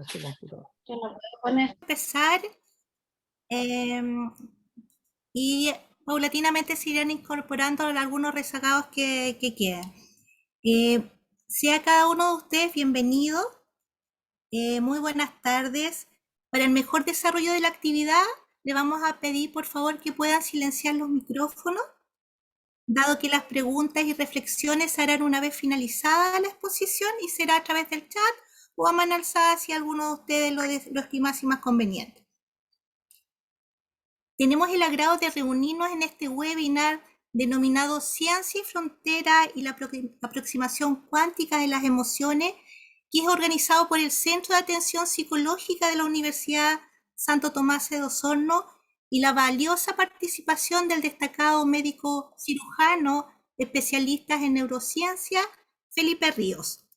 en su computador. Yo no puedo poner. Empezar y paulatinamente se irán incorporando algunos rezagados que quedan. Sea cada uno de ustedes bienvenido. Muy buenas tardes. Para el mejor desarrollo de la actividad, le vamos a pedir por favor que puedan silenciar los micrófonos, dado que las preguntas y reflexiones se harán una vez finalizada la exposición y será a través del chat o a mano alzada si alguno de ustedes lo estimase más conveniente. Tenemos el agrado de reunirnos en este webinar denominado Ciencia y Frontera y la aproximación cuántica de las emociones, que es organizado por el Centro de Atención Psicológica de la Universidad Santo Tomás de Osorno y la valiosa participación del destacado médico cirujano, especialista en neurociencia, Felipe Ríos.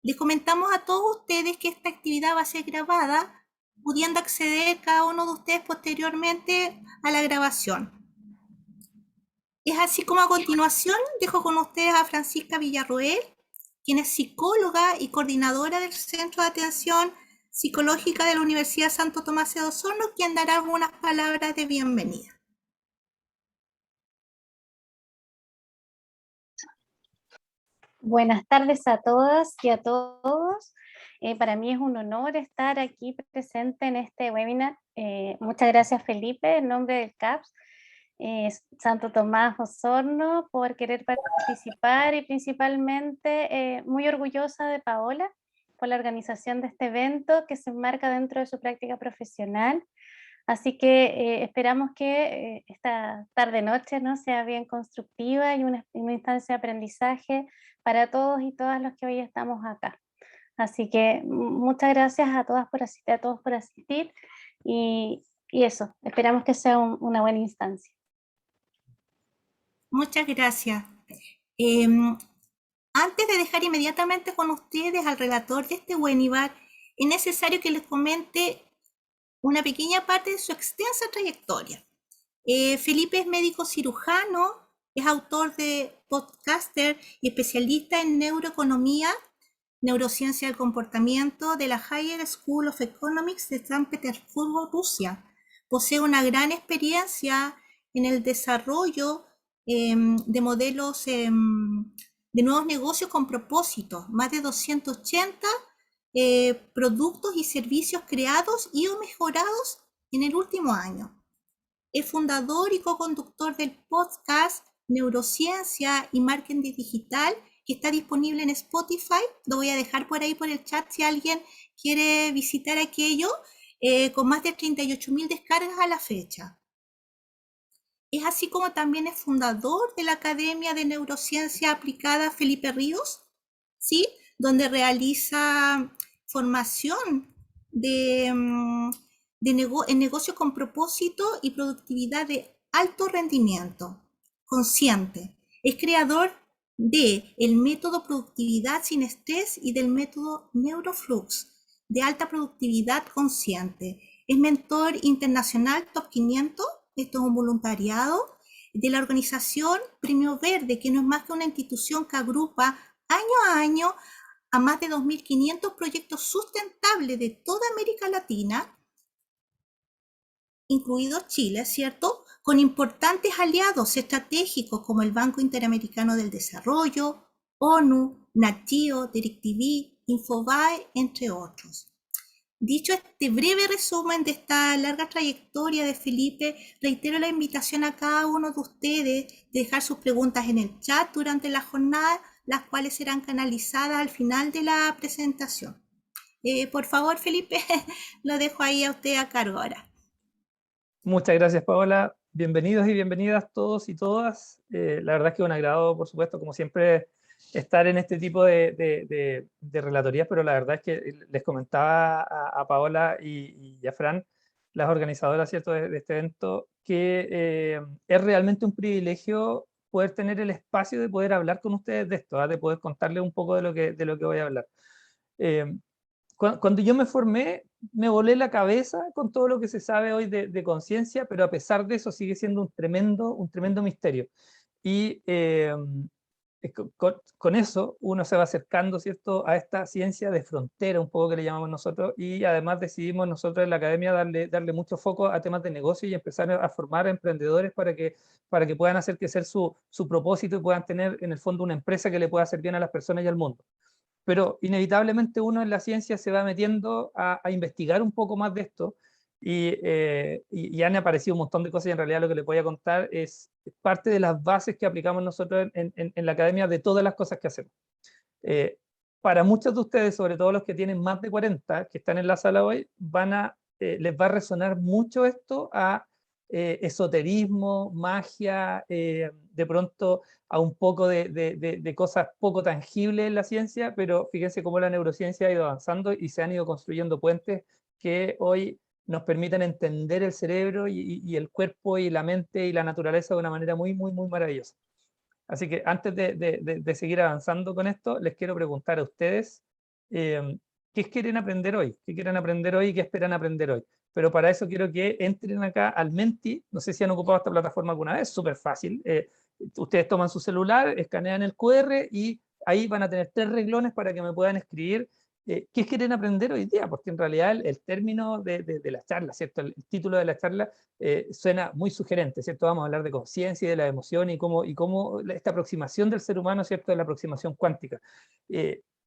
Les comentamos a todos ustedes que esta actividad va a ser grabada, pudiendo acceder cada uno de ustedes posteriormente a la grabación. Es así como a continuación dejo con ustedes a Francisca Villarroel, quien es psicóloga y coordinadora del Centro de Atención Psicológica de la Universidad Santo Tomás de Osorno, quien dará algunas palabras de bienvenida. Buenas tardes a todas y a todos. Para mí es un honor estar aquí presente en este webinar. Muchas gracias, Felipe, en nombre del CAPS Santo Tomás Osorno, por querer participar, y principalmente muy orgullosa de Paola por la organización de este evento que se enmarca dentro de su práctica profesional. Así que esperamos que esta tarde-noche, ¿no?, sea bien constructiva y una instancia de aprendizaje para todos y todas los que hoy estamos acá. Así que muchas gracias a todas por asistir, a todos por asistir, y eso, esperamos que sea una buena instancia. Muchas gracias. Antes de dejar inmediatamente con ustedes al relator de este webinar, es necesario que les comente una pequeña parte de su extensa trayectoria. Felipe es médico cirujano, es autor de podcaster y especialista en neuroeconomía, neurociencia del comportamiento de la Higher School of Economics de San Petersburgo, Rusia. Posee una gran experiencia en el desarrollo de modelos de nuevos negocios con propósito, más de 280 productos y servicios creados y o mejorados en el último año. Es fundador y co-conductor del podcast Neurociencia y Marketing Digital, que está disponible en Spotify. Lo voy a dejar por ahí por el chat si alguien quiere visitar aquello, con más de 38.000 descargas a la fecha. Es así como también es fundador de la Academia de Neurociencia Aplicada Felipe Ríos, ¿sí?, donde realiza formación en negocios con propósito y productividad de alto rendimiento, consciente. Es creador del método Productividad sin Estrés y del método Neuroflux, de alta productividad consciente. Es mentor internacional Top 500, esto es un voluntariado, de la organización Premio Verde, que no es más que una institución que agrupa año a año a más de 2.500 proyectos sustentables de toda América Latina, incluido Chile, ¿cierto?, con importantes aliados estratégicos como el Banco Interamericano del Desarrollo, ONU, NatGeo, DirecTV, Infobae, entre otros. Dicho este breve resumen de esta larga trayectoria de Felipe, reitero la invitación a cada uno de ustedes de dejar sus preguntas en el chat durante la jornada, las cuales serán canalizadas al final de la presentación. Por favor, Felipe, lo dejo ahí a usted a cargo ahora. Muchas gracias, Paola. Bienvenidos y bienvenidas todos y todas. La verdad es que es un agrado, por supuesto, como siempre, estar en este tipo de relatorías, pero la verdad es que les comentaba a Paola y a Fran, las organizadoras, ¿cierto?, de este evento, que es realmente un privilegio poder tener el espacio de poder hablar con ustedes de esto, de poder contarles un poco de lo que voy a hablar. Cuando yo me formé, me volé la cabeza con todo lo que se sabe hoy de conciencia, pero a pesar de eso sigue siendo un tremendo misterio. Y con eso uno se va acercando, ¿cierto?, a esta ciencia de frontera, un poco que le llamamos nosotros, y además decidimos nosotros en la academia darle mucho foco a temas de negocio y empezar a formar emprendedores para que puedan hacer crecer su propósito y puedan tener en el fondo una empresa que le pueda hacer bien a las personas y al mundo. Pero inevitablemente uno en la ciencia se va metiendo a investigar un poco más de esto, y han aparecido un montón de cosas, y en realidad lo que les voy a contar es parte de las bases que aplicamos nosotros en la academia de todas las cosas que hacemos. Para muchos de ustedes, sobre todo los que tienen más de 40, que están en la sala hoy, les va a resonar mucho esto a esoterismo, magia, de pronto a un poco de cosas poco tangibles en la ciencia, pero fíjense cómo la neurociencia ha ido avanzando y se han ido construyendo puentes que hoy nos permiten entender el cerebro y el cuerpo y la mente y la naturaleza de una manera muy, muy, muy maravillosa. Así que antes de seguir avanzando con esto, les quiero preguntar a ustedes, ¿qué quieren aprender hoy? ¿Qué quieren aprender hoy y qué esperan aprender hoy? Pero para eso quiero que entren acá al Menti. No sé si han ocupado esta plataforma alguna vez, súper fácil. Ustedes toman su celular, escanean el QR y ahí van a tener 3 renglones para que me puedan escribir qué quieren aprender hoy día, porque en realidad el término de la charla, ¿cierto? El título de la charla suena muy sugerente, ¿cierto? Vamos a hablar de conciencia y de la emoción y cómo esta aproximación del ser humano, ¿cierto? De la aproximación cuántica.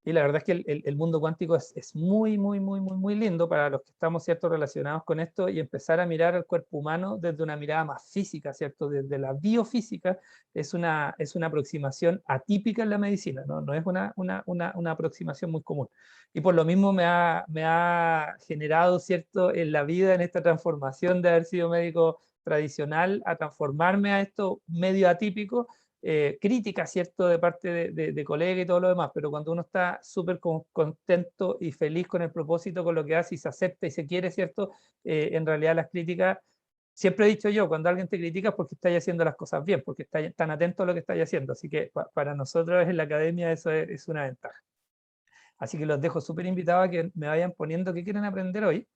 Y la verdad es que el mundo cuántico es muy, muy, muy, muy, muy lindo para los que estamos, ¿cierto?, relacionados con esto, y empezar a mirar al cuerpo humano desde una mirada más física, ¿cierto? Desde la biofísica es una aproximación atípica en la medicina, no es una aproximación muy común. Y por lo mismo me ha generado, ¿cierto?, en la vida, en esta transformación de haber sido médico tradicional a transformarme a esto medio atípico, crítica, ¿cierto?, de parte de colegas y todo lo demás, pero cuando uno está súper contento y feliz con el propósito, con lo que hace y se acepta y se quiere, ¿cierto?, en realidad las críticas, siempre he dicho yo, cuando alguien te critica es porque estáis haciendo las cosas bien, porque estáis tan atento a lo que estáis haciendo, así que para nosotros en la academia eso es una ventaja. Así que los dejo súper invitados a que me vayan poniendo qué quieren aprender hoy.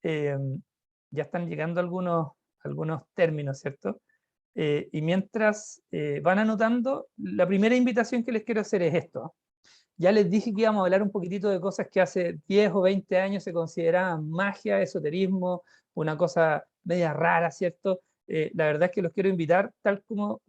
Ya están llegando algunos términos, ¿cierto? Y mientras van anotando, la primera invitación que les quiero hacer es esto. Ya les dije que íbamos a hablar un poquitito de cosas que hace 10 o 20 años se consideraban magia, esoterismo, una cosa media rara, ¿cierto? La verdad es que los quiero invitar, tal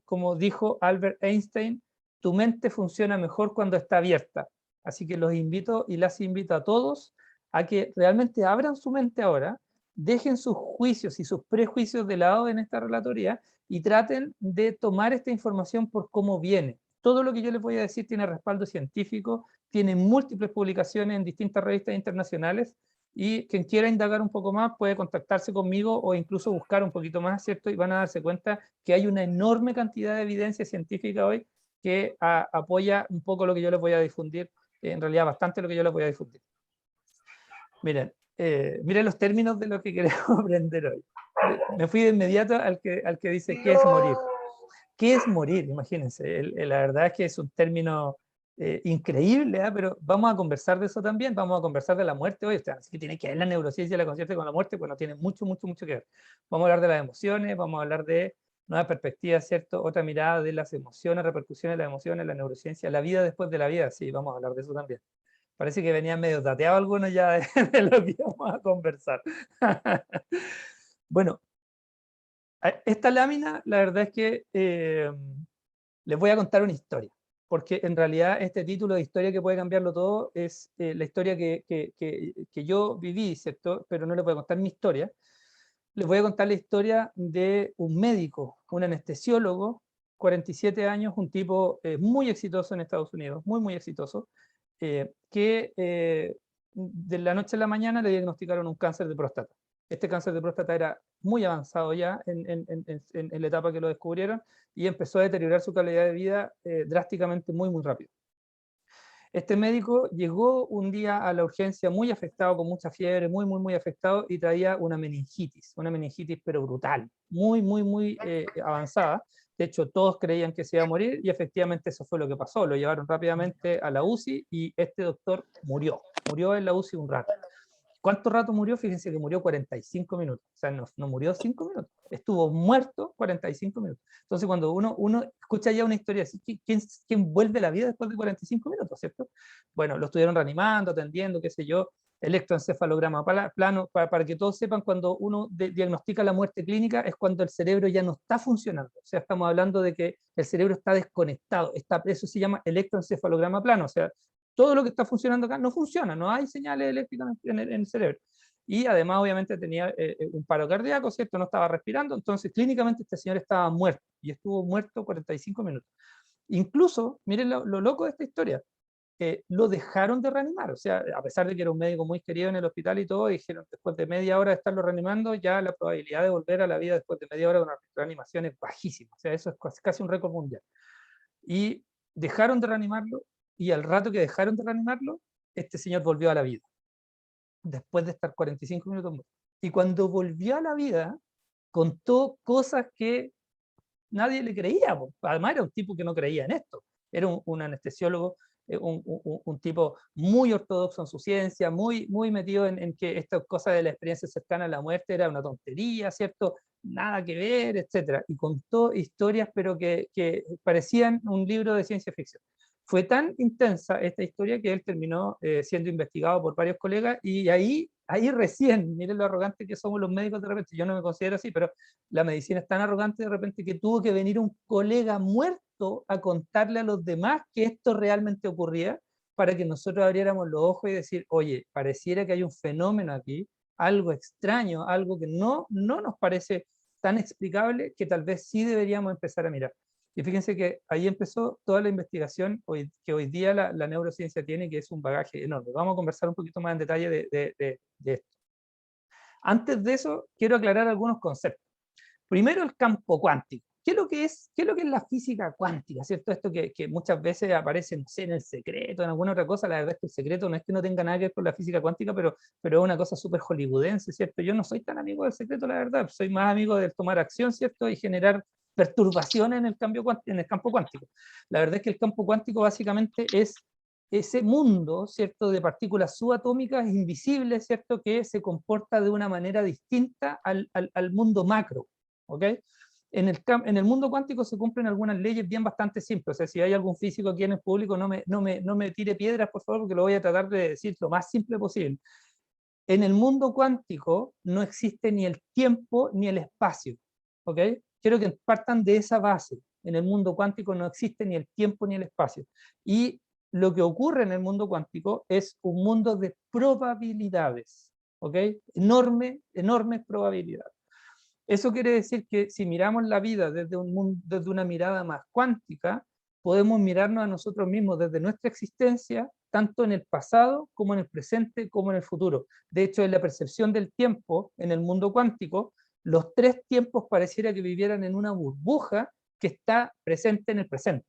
como dijo Albert Einstein, tu mente funciona mejor cuando está abierta. Así que los invito y las invito a todos a que realmente abran su mente ahora, dejen sus juicios y sus prejuicios de lado en esta relatoría y traten de tomar esta información por cómo viene. Todo lo que yo les voy a decir tiene respaldo científico, tiene múltiples publicaciones en distintas revistas internacionales, y quien quiera indagar un poco más puede contactarse conmigo o incluso buscar un poquito más, ¿cierto? Y van a darse cuenta que hay una enorme cantidad de evidencia científica hoy que apoya un poco lo que yo les voy a difundir, en realidad bastante lo que yo les voy a difundir. Miren, miren los términos de lo que queremos aprender hoy. Me fui de inmediato al que dice qué es morir. ¿Qué es morir? Imagínense, la verdad es que es un término increíble, ¿eh? Pero vamos a conversar de eso también, vamos a conversar de la muerte hoy, o sea, así que tiene que ver la neurociencia y la conciencia con la muerte, pues no tiene mucho, mucho, mucho que ver. Vamos a hablar de las emociones, vamos a hablar de nuevas perspectivas, ¿cierto? Otra mirada de las emociones, repercusiones de las emociones, la neurociencia, la vida después de la vida, sí, vamos a hablar de eso también. Parece que venían medio tateados algunos ya de lo que vamos a conversar. Bueno, esta lámina, la verdad es que les voy a contar una historia, porque en realidad este título de historia que puede cambiarlo todo es la historia que yo viví, ¿cierto? Pero no les voy a contar mi historia. Les voy a contar la historia de un médico, un anestesiólogo, 47 años, un tipo muy exitoso en Estados Unidos, muy, muy exitoso, que de la noche a la mañana le diagnosticaron un cáncer de próstata. Este cáncer de próstata era muy avanzado ya en la etapa que lo descubrieron, y empezó a deteriorar su calidad de vida drásticamente muy, muy rápido. Este médico llegó un día a la urgencia muy afectado, con mucha fiebre, muy, muy, muy afectado, y traía una meningitis pero brutal, muy, muy, muy avanzada. De hecho, todos creían que se iba a morir, y efectivamente eso fue lo que pasó. Lo llevaron rápidamente a la UCI y este doctor murió en la UCI un rato. ¿Cuánto rato murió? Fíjense que murió 45 minutos. O sea, no murió 5 minutos. Estuvo muerto 45 minutos. Entonces, cuando uno escucha ya una historia así, ¿quién vuelve a la vida después de 45 minutos, cierto? Bueno, lo estuvieron reanimando, atendiendo, qué sé yo, electroencefalograma plano, para que todos sepan, cuando uno diagnostica la muerte clínica es cuando el cerebro ya no está funcionando. O sea, estamos hablando de que el cerebro está desconectado. Eso se llama electroencefalograma plano. O sea, todo lo que está funcionando acá no funciona, no hay señales eléctricas en el cerebro. Y además, obviamente, tenía un paro cardíaco, ¿cierto? No estaba respirando, entonces clínicamente este señor estaba muerto, y estuvo muerto 45 minutos. Incluso, miren lo loco de esta historia, lo dejaron de reanimar, o sea, a pesar de que era un médico muy querido en el hospital y todo, dijeron, después de media hora de estarlo reanimando, ya la probabilidad de volver a la vida después de media hora de una reanimación es bajísima, o sea, eso es casi un récord mundial. Y dejaron de reanimarlo, y al rato que dejaron de reanimarlo, este señor volvió a la vida, después de estar 45 minutos muerto. Y cuando volvió a la vida, contó cosas que nadie le creía. Además era un tipo que no creía en esto. Era un anestesiólogo, un tipo muy ortodoxo en su ciencia, muy metido en que esta cosa de la experiencia cercana a la muerte era una tontería, ¿cierto? Nada que ver, etc. Y contó historias, pero que parecían un libro de ciencia ficción. Fue tan intensa esta historia que él terminó siendo investigado por varios colegas, y ahí recién, miren lo arrogante que somos los médicos de repente, yo no me considero así, pero la medicina es tan arrogante de repente que tuvo que venir un colega muerto a contarle a los demás que esto realmente ocurría, para que nosotros abriéramos los ojos y decir, oye, pareciera que hay un fenómeno aquí, algo extraño, algo que no nos parece tan explicable, que tal vez sí deberíamos empezar a mirar. Y fíjense que ahí empezó toda la investigación que hoy día la neurociencia tiene, que es un bagaje enorme. Vamos a conversar un poquito más en detalle de esto. Antes de eso, quiero aclarar algunos conceptos. Primero, el campo cuántico. ¿Qué es lo que es la física cuántica? ¿Cierto? Esto que muchas veces aparece, no sé, en El Secreto, en alguna otra cosa. La verdad es que El Secreto no es que no tenga nada que ver con la física cuántica, pero es una cosa súper hollywoodense, ¿cierto? Yo no soy tan amigo del Secreto, la verdad. Soy más amigo del tomar acción, ¿cierto? Y generar perturbaciones en el campo cuántico. La verdad es que el campo cuántico básicamente es ese mundo, ¿cierto?, de partículas subatómicas invisibles, ¿cierto?, que se comporta de una manera distinta al mundo macro, ¿ok? En el mundo cuántico se cumplen algunas leyes bien bastante simples. O sea, si hay algún físico aquí en el público, no me tire piedras, por favor, porque lo voy a tratar de decir lo más simple posible. En el mundo cuántico no existe ni el tiempo ni el espacio, ¿ok? Quiero que partan de esa base. En el mundo cuántico no existe ni el tiempo ni el espacio. Y lo que ocurre en el mundo cuántico es un mundo de probabilidades, ¿ok? Enormes probabilidades. Eso quiere decir que si miramos la vida desde una mirada más cuántica, podemos mirarnos a nosotros mismos desde nuestra existencia, tanto en el pasado, como en el presente, como en el futuro. De hecho, en la percepción del tiempo, en el mundo cuántico, los tres tiempos pareciera que vivieran en una burbuja que está presente en el presente.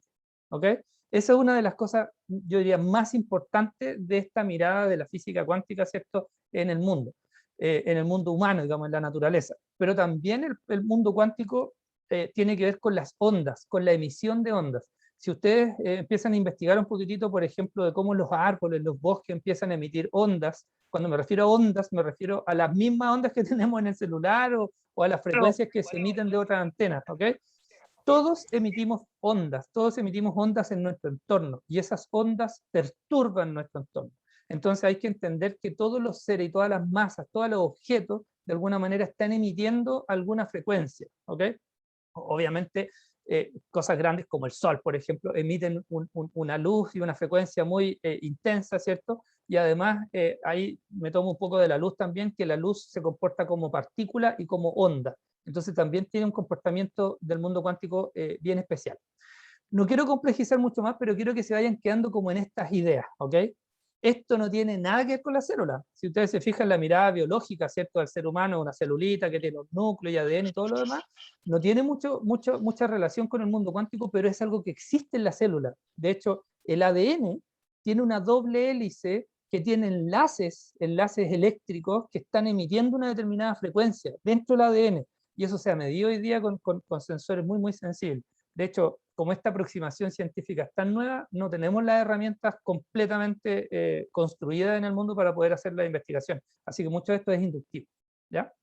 ¿Ok? Esa es una de las cosas, yo diría, más importantes de esta mirada de la física cuántica, ¿cierto?, en el mundo humano, digamos, en la naturaleza. Pero también el mundo cuántico tiene que ver con las ondas, con la emisión de ondas. Si ustedes empiezan a investigar un poquitito, por ejemplo, de cómo los árboles, los bosques empiezan a emitir ondas, cuando me refiero a ondas, me refiero a las mismas ondas que tenemos en el celular o a las frecuencias que se emiten de otras antenas, ¿ok? Todos emitimos ondas en nuestro entorno, y esas ondas perturban nuestro entorno. Entonces hay que entender que todos los seres y todas las masas, todos los objetos, de alguna manera están emitiendo alguna frecuencia, ¿ok? Obviamente, cosas grandes como el Sol, por ejemplo, emiten una luz y una frecuencia muy intensa, ¿cierto? Y además, ahí me tomo un poco de la luz también, que la luz se comporta como partícula y como onda. Entonces también tiene un comportamiento del mundo cuántico bien especial. No quiero complejizar mucho más, pero quiero que se vayan quedando como en estas ideas, ¿ok? Esto no tiene nada que ver con la célula. Si ustedes se fijan en la mirada biológica, ¿cierto?, del ser humano, una celulita que tiene un núcleo y ADN y todo lo demás, no tiene mucha relación con el mundo cuántico, pero es algo que existe en la célula. De hecho, el ADN tiene una doble hélice que tiene enlaces eléctricos que están emitiendo una determinada frecuencia dentro del ADN. Y eso se ha medido hoy día con sensores muy sensibles. De hecho, como esta aproximación científica es tan nueva, no tenemos las herramientas completamente construidas en el mundo para poder hacer la investigación. Así que mucho de esto es inductivo, ¿ya?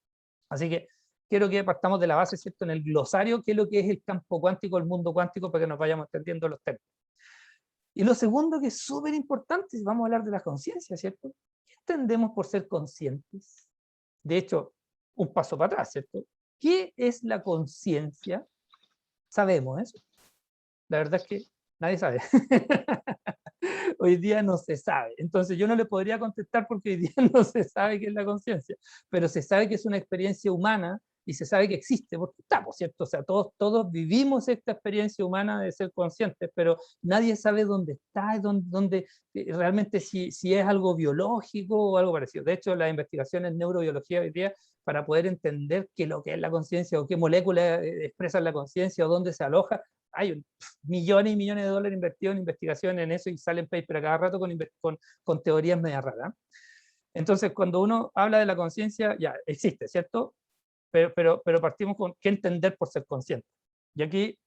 Así que quiero que partamos de la base, ¿cierto? En el glosario, qué es lo que es el campo cuántico, el mundo cuántico, para que nos vayamos entendiendo los términos. Y lo segundo que es súper importante, vamos a hablar de la conciencia, ¿cierto? ¿Qué entendemos por ser conscientes? De hecho, un paso para atrás, ¿cierto? ¿Qué es la conciencia? Sabemos eso. La verdad es que nadie sabe. Hoy día no se sabe. Entonces yo no le podría contestar porque hoy día no se sabe qué es la conciencia, pero se sabe que es una experiencia humana y se sabe que existe, porque estamos, ¿cierto? O sea, todos vivimos esta experiencia humana de ser conscientes, pero nadie sabe dónde está, dónde realmente si es algo biológico o algo parecido. De hecho, las investigaciones en neurobiología hoy día, para poder entender qué es lo que es la conciencia o qué moléculas expresan la conciencia o dónde se aloja, hay millones y millones de dólares invertidos en investigación en eso y salen papers a cada rato con teorías media raras. Entonces, cuando uno habla de la conciencia, ya existe, ¿cierto? Pero partimos con qué entender por ser consciente. Y aquí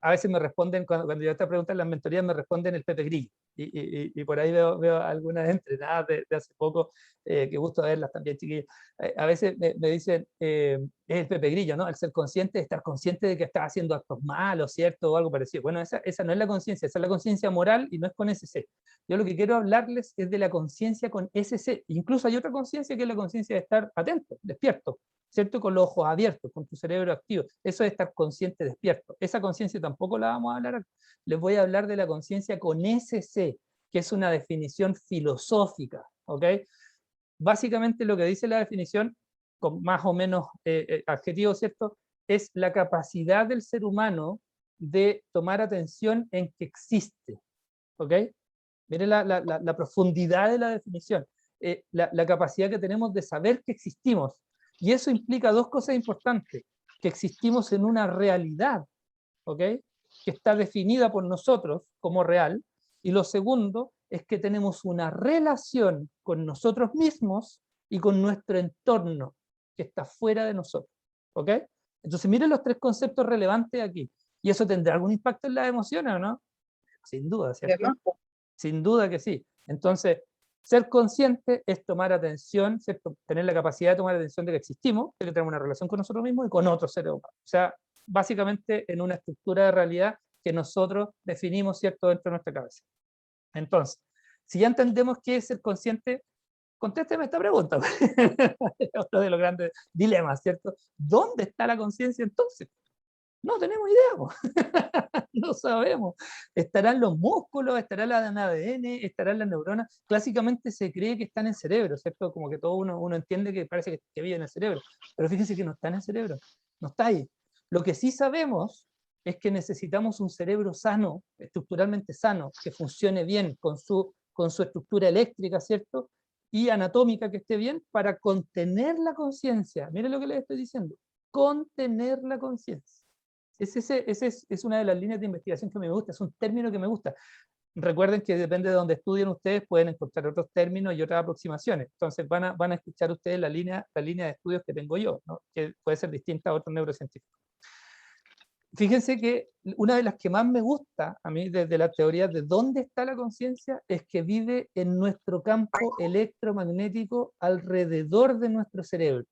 a veces me responden, cuando yo te pregunto en las mentorías, me responden el Pepe Grillo. Y por ahí veo algunas entrenadas de hace poco, que gusto verlas también, chiquillos. A veces me dicen, es el Pepe Grillo, ¿no? El ser consciente, estar consciente de que estás haciendo actos malos, ¿cierto? O algo parecido. Bueno, esa no es la conciencia, esa es la conciencia moral y no es con SC. Yo lo que quiero hablarles es de la conciencia con SC. Incluso hay otra conciencia que es la conciencia de estar atento, despierto, ¿cierto? Con los ojos abiertos, con tu cerebro activo. Eso es estar consciente, despierto. Esa conciencia tampoco la vamos a hablar aquí. Les voy a hablar de la conciencia con SC, que es una definición filosófica, ¿ok? Básicamente lo que dice la definición, con más o menos adjetivos, ¿cierto? Es la capacidad del ser humano de tomar atención en que existe, ¿ok? Miren la profundidad de la definición, la capacidad que tenemos de saber que existimos. Y eso implica dos cosas importantes, que existimos en una realidad, ¿ok? Que está definida por nosotros como real, y lo segundo es que tenemos una relación con nosotros mismos y con nuestro entorno, que está fuera de nosotros, ¿ok? Entonces miren los tres conceptos relevantes aquí, y eso tendrá algún impacto en las emociones, ¿o no? Sin duda, ¿cierto? Sin duda que sí. Entonces, ser consciente es tomar atención, ¿cierto? Tener la capacidad de tomar atención de que existimos, de que tenemos una relación con nosotros mismos y con otros seres humanos. O sea, básicamente en una estructura de realidad que nosotros definimos, ¿cierto?, dentro de nuestra cabeza. Entonces, si ya entendemos qué es ser consciente, contésteme esta pregunta. Otro de los grandes dilemas, ¿cierto? ¿Dónde está la conciencia entonces? No tenemos idea, no sabemos. ¿Estarán los músculos? ¿Estará la ADN? ¿Estarán las neuronas? Clásicamente se cree que están en el cerebro, ¿cierto? Como que todo uno entiende que parece que vive en el cerebro, pero fíjense que no está en el cerebro, no está ahí. Lo que sí sabemos es que necesitamos un cerebro sano, estructuralmente sano, que funcione bien con su estructura eléctrica, ¿cierto? Y anatómica que esté bien para contener la conciencia. Miren lo que les estoy diciendo, contener la conciencia. Es una de las líneas de investigación que me gusta, es un término que me gusta. Recuerden que depende de donde estudien ustedes, pueden encontrar otros términos y otras aproximaciones. Entonces van a escuchar ustedes la línea de estudios que tengo yo, ¿no? Que puede ser distinta a otros neurocientíficos. Fíjense que una de las que más me gusta a mí desde la teoría de dónde está la conciencia es que vive en nuestro campo electromagnético alrededor de nuestro cerebro.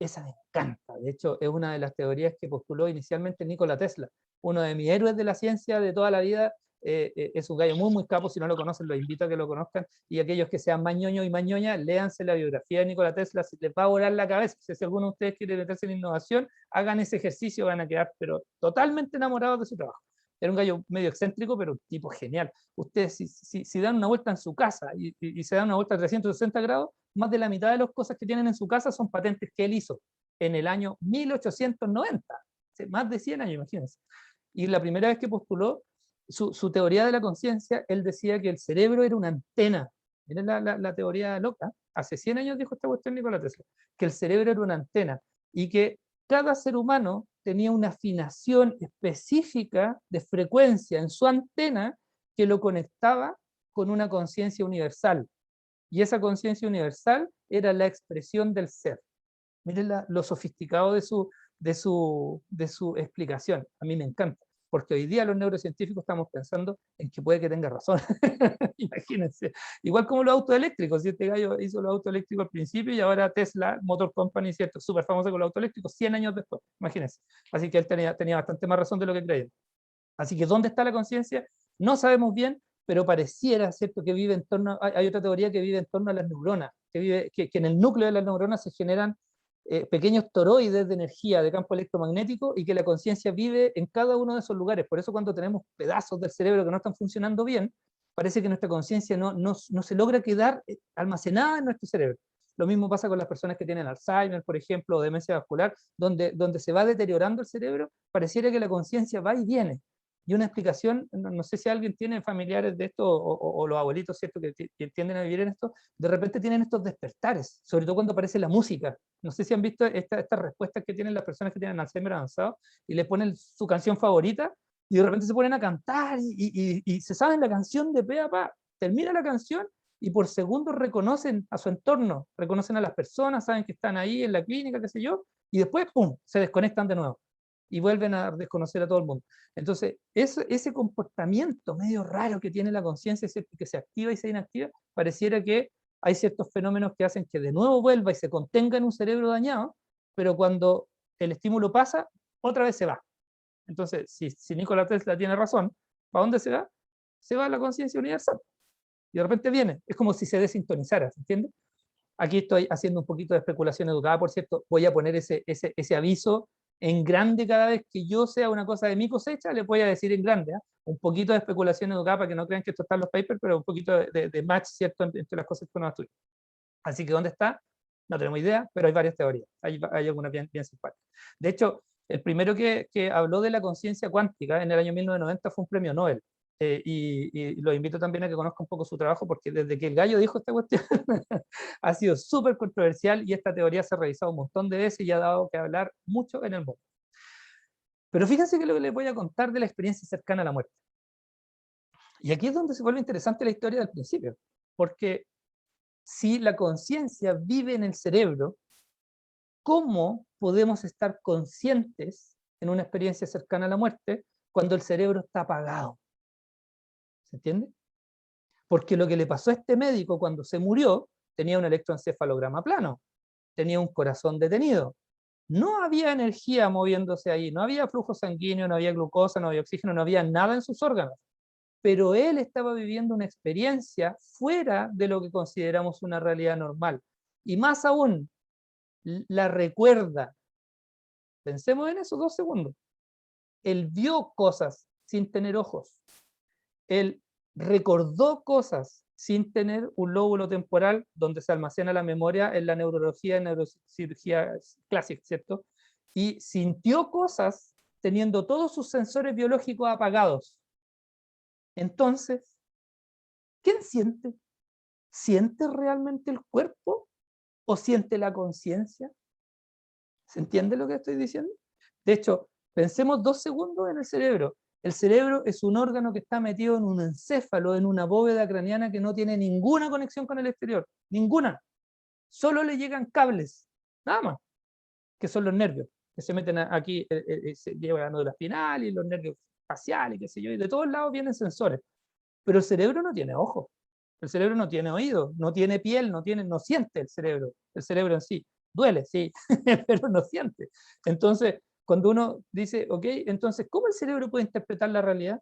Esa me encanta. De hecho, es una de las teorías que postuló inicialmente Nikola Tesla. Uno de mis héroes de la ciencia de toda la vida. Es un gallo muy, muy capo. Si no lo conocen, los invito a que lo conozcan. Y aquellos que sean mañoño y mañoña, léanse la biografía de Nikola Tesla. Les va a volar la cabeza. Si alguno de ustedes quiere meterse en innovación, hagan ese ejercicio, van a quedar pero totalmente enamorados de su trabajo. Era un gallo medio excéntrico, pero un tipo genial. Ustedes, si dan una vuelta en su casa y se dan una vuelta a 360 grados, más de la mitad de las cosas que tienen en su casa son patentes que él hizo en el año 1890. Más de 100 años, imagínense. Y la primera vez que postuló su teoría de la conciencia, él decía que el cerebro era una antena. Miren la teoría loca. Hace 100 años dijo esta cuestión Nikola Tesla, que el cerebro era una antena y que cada ser humano tenía una afinación específica de frecuencia en su antena que lo conectaba con una conciencia universal. Y esa conciencia universal era la expresión del ser. Miren lo sofisticado de su explicación. A mí me encanta. porque hoy día los neurocientíficos estamos pensando en que puede que tenga razón. Imagínense. Igual como los autos eléctricos, si este gallo hizo los autos eléctricos al principio y ahora Tesla Motor Company, ¿cierto? Súper famosa con los autos eléctricos, 100 años después, imagínense. Así que él tenía bastante más razón de lo que creía. Así que, ¿dónde está la conciencia? No sabemos bien, pero pareciera, ¿cierto?, que vive en torno, hay otra teoría que vive en torno a las neuronas, que en el núcleo de las neuronas se generan pequeños toroides de energía de campo electromagnético y que la conciencia vive en cada uno de esos lugares. Por eso cuando tenemos pedazos del cerebro que no están funcionando bien, parece que nuestra conciencia no se logra quedar almacenada en nuestro cerebro. Lo mismo pasa con las personas que tienen Alzheimer, por ejemplo, o demencia vascular, donde se va deteriorando el cerebro, pareciera que la conciencia va y viene. Y una explicación, no sé si alguien tiene familiares de esto, o los abuelitos, ¿cierto?, que tienden a vivir en esto, de repente tienen estos despertares, sobre todo cuando aparece la música. No sé si han visto estas respuestas que tienen las personas que tienen Alzheimer avanzado, y le ponen su canción favorita, y de repente se ponen a cantar, y se saben la canción de pe a pa. Termina la canción, y por segundos reconocen a su entorno, reconocen a las personas, saben que están ahí en la clínica, qué sé yo, y después, ¡pum!, se desconectan de nuevo y vuelven a desconocer a todo el mundo. Entonces, ese comportamiento medio raro que tiene la conciencia, que se activa y se inactiva, pareciera que hay ciertos fenómenos que hacen que de nuevo vuelva y se contenga en un cerebro dañado, pero cuando el estímulo pasa, otra vez se va. Entonces, si Nikola Tesla tiene razón, ¿para dónde se va? Se va a la conciencia universal. Y de repente viene, es como si se desintonizara, ¿se entiende? Aquí estoy haciendo un poquito de especulación educada, por cierto, voy a poner ese aviso en grande cada vez que yo sea una cosa de mi cosecha, le voy a decir en grande, ¿eh? Un poquito de especulación educada para que no crean que esto está en los papers, pero un poquito de match, ¿cierto?, entre las cosas que uno estudia. Así que, ¿dónde está? No tenemos idea, pero hay varias teorías, hay algunas bien simpáticas. De hecho, el primero que habló de la conciencia cuántica en el año 1990 fue un premio Nobel. Y los invito también a que conozcan un poco su trabajo, porque desde que el gallo dijo esta cuestión ha sido súper controversial, y esta teoría se ha revisado un montón de veces y ha dado que hablar mucho en el mundo. Pero fíjense que lo que les voy a contar de la experiencia cercana a la muerte. Y aquí es donde se vuelve interesante la historia del principio, porque si la conciencia vive en el cerebro, ¿cómo podemos estar conscientes en una experiencia cercana a la muerte cuando el cerebro está apagado? ¿Se entiende? Porque lo que le pasó a este médico cuando se murió, tenía un electroencefalograma plano, tenía un corazón detenido, no había energía moviéndose ahí, no había flujo sanguíneo, no había glucosa, no había oxígeno, no había nada en sus órganos, pero él estaba viviendo una experiencia fuera de lo que consideramos una realidad normal, y más aún, la recuerda. Pensemos en eso 2 segundos. Él vio cosas sin tener ojos, él recordó cosas sin tener un lóbulo temporal donde se almacena la memoria en la neurología y neurocirugía clásica, ¿cierto? Y sintió cosas teniendo todos sus sensores biológicos apagados. Entonces, ¿quién siente? ¿Siente realmente el cuerpo o siente la conciencia? ¿Se entiende lo que estoy diciendo? De hecho, pensemos 2 segundos en el cerebro. El cerebro es un órgano que está metido en un encéfalo, en una bóveda craneana que no tiene ninguna conexión con el exterior, ninguna. Solo le llegan cables, nada más, que son los nervios, que se meten aquí, se lleva la médula espinal y los nervios faciales, qué sé yo, y de todos lados vienen sensores. Pero el cerebro no tiene ojos, el cerebro no tiene oídos, no tiene piel, no siente el cerebro en sí. Duele, sí, pero no siente. Entonces, cuando uno dice, ok, entonces, ¿cómo el cerebro puede interpretar la realidad?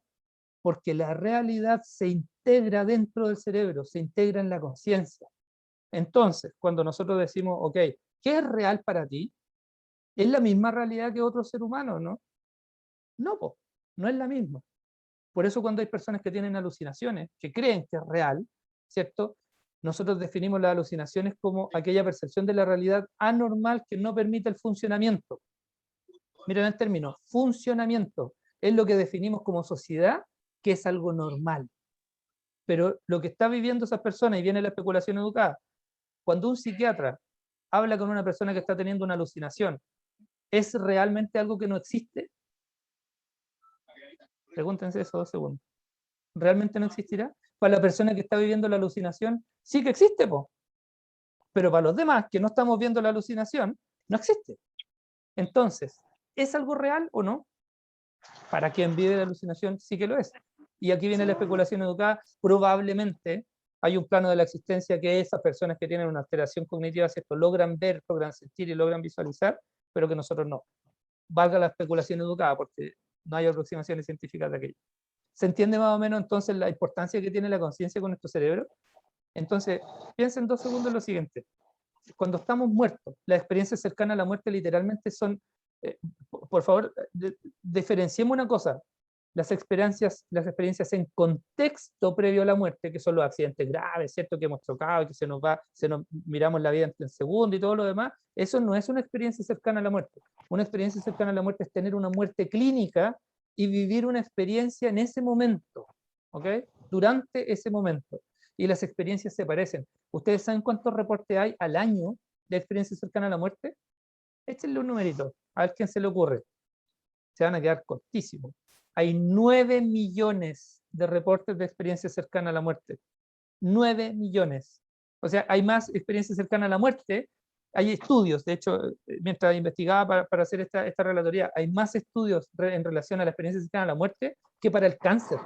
Porque la realidad se integra dentro del cerebro, se integra en la conciencia. Entonces, cuando nosotros decimos, ok, ¿qué es real para ti? ¿Es la misma realidad que otro ser humano, no? No, no es la misma. Por eso cuando hay personas que tienen alucinaciones, que creen que es real, ¿cierto? Nosotros definimos las alucinaciones como aquella percepción de la realidad anormal que no permite el funcionamiento. Miren el término, funcionamiento, es lo que definimos como sociedad, que es algo normal. Pero lo que está viviendo esas personas, y viene la especulación educada, cuando un psiquiatra habla con una persona que está teniendo una alucinación, ¿es realmente algo que no existe? Pregúntense eso 2 segundos. ¿Realmente no existirá? Para la persona que está viviendo la alucinación, sí que existe, po. Pero para los demás que no estamos viendo la alucinación, no existe. Entonces, ¿es algo real o no? Para quien vive la alucinación sí que lo es. Y aquí viene la especulación educada. Probablemente hay un plano de la existencia que esas personas que tienen una alteración cognitiva, ¿cierto?, logran ver, logran sentir y logran visualizar, pero que nosotros no. Valga la especulación educada, porque no hay aproximaciones científicas de aquello. ¿Se entiende más o menos entonces la importancia que tiene la conciencia con nuestro cerebro? Entonces, piensen 2 segundos en lo siguiente. Cuando estamos muertos, las experiencias cercanas a la muerte literalmente son, por favor, diferenciemos una cosa, las experiencias en contexto previo a la muerte, que son los accidentes graves, ¿cierto?, que hemos chocado, que miramos la vida en segundo y todo lo demás, eso no es una experiencia cercana a la muerte. Una experiencia cercana a la muerte es tener una muerte clínica y vivir una experiencia en ese momento, ¿ok? Durante ese momento. Y las experiencias se parecen. ¿Ustedes saben cuántos reportes hay al año de experiencias cercanas a la muerte? Échenle un numerito, a ver quién se le ocurre. Se van a quedar cortísimos. Hay 9 millones de reportes de experiencias cercanas a la muerte. 9 millones. O sea, hay más experiencias cercanas a la muerte. Hay estudios, de hecho, mientras investigaba para hacer esta relatoría, hay más estudios en relación a la experiencia cercana a la muerte que para el cáncer.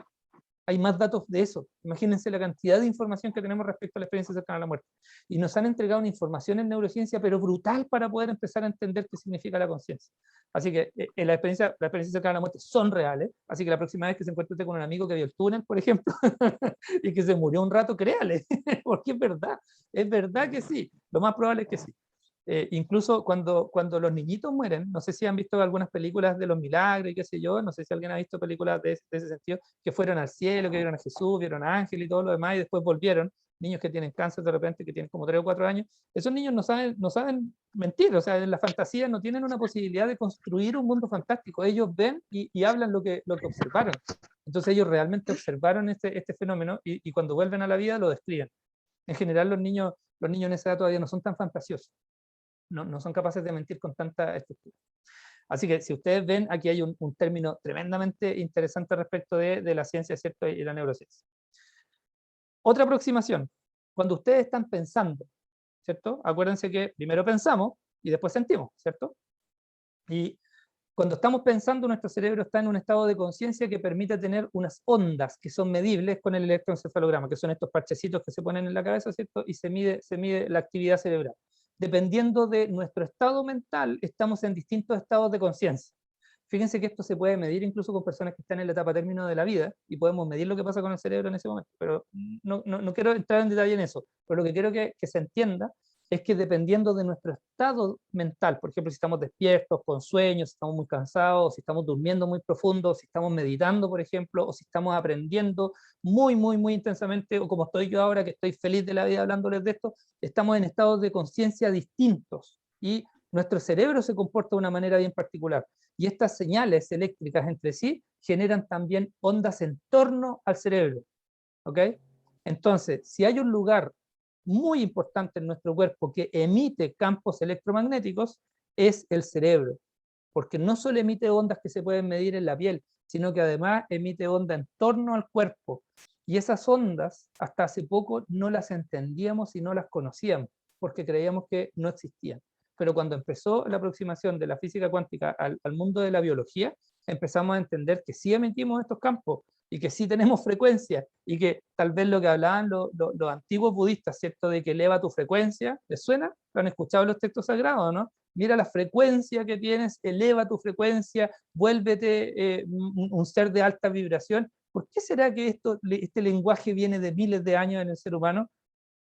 Hay más datos de eso. Imagínense la cantidad de información que tenemos respecto a la experiencia cercana a la muerte. Y nos han entregado una información en neurociencia, pero brutal, para poder empezar a entender qué significa la conciencia. Así que la experiencia cercana a la muerte son reales. Así que la próxima vez que se encuentre con un amigo que vio el túnel, por ejemplo, y que se murió un rato, créale, porque es verdad que sí. Lo más probable es que sí. Incluso cuando los niñitos mueren, no sé si han visto algunas películas de los milagros y qué sé yo, no sé si alguien ha visto películas de ese sentido, que fueron al cielo, que vieron a Jesús, vieron a Ángel y todo lo demás, y después volvieron, niños que tienen cáncer de repente, que tienen como 3 o 4 años, esos niños no saben mentir, o sea, en la fantasía no tienen una posibilidad de construir un mundo fantástico, ellos ven y hablan lo que observaron. Entonces ellos realmente observaron este fenómeno y cuando vuelven a la vida lo describen. En general los niños en esa edad todavía no son tan fantasiosos. No son capaces de mentir con tanta estructura. Así que si ustedes ven, aquí hay un término tremendamente interesante respecto de la ciencia, ¿cierto?, y la neurociencia. Otra aproximación, cuando ustedes están pensando, ¿cierto? Acuérdense que primero pensamos y después sentimos, ¿cierto? Y cuando estamos pensando, nuestro cerebro está en un estado de conciencia que permite tener unas ondas que son medibles con el electroencefalograma, que son estos parchecitos que se ponen en la cabeza, ¿cierto? Y se mide la actividad cerebral. Dependiendo de nuestro estado mental, estamos en distintos estados de conciencia. Fíjense que esto se puede medir incluso con personas que están en la etapa término de la vida y podemos medir lo que pasa con el cerebro en ese momento, pero no quiero entrar en detalle en eso, pero lo que quiero que se entienda es que dependiendo de nuestro estado mental, por ejemplo, si estamos despiertos, con sueños, si estamos muy cansados, si estamos durmiendo muy profundo, si estamos meditando, por ejemplo, o si estamos aprendiendo muy intensamente, o como estoy yo ahora, que estoy feliz de la vida hablándoles de esto, estamos en estados de conciencia distintos y nuestro cerebro se comporta de una manera bien particular. Y estas señales eléctricas entre sí generan también ondas en torno al cerebro. ¿Ok? Entonces, si hay un lugar muy importante en nuestro cuerpo que emite campos electromagnéticos, es el cerebro, porque no solo emite ondas que se pueden medir en la piel, sino que además emite onda en torno al cuerpo. Y esas ondas, hasta hace poco, no las entendíamos y no las conocíamos, porque creíamos que no existían. Pero cuando empezó la aproximación de la física cuántica al mundo de la biología, empezamos a entender que sí emitimos estos campos, y que sí tenemos frecuencia, y que tal vez lo que hablaban los antiguos budistas, ¿cierto?, de que eleva tu frecuencia, ¿les suena? ¿Lo han escuchado en los textos sagrados, no? Mira la frecuencia que tienes, eleva tu frecuencia, vuélvete un ser de alta vibración. ¿Por qué será que este lenguaje viene de miles de años en el ser humano?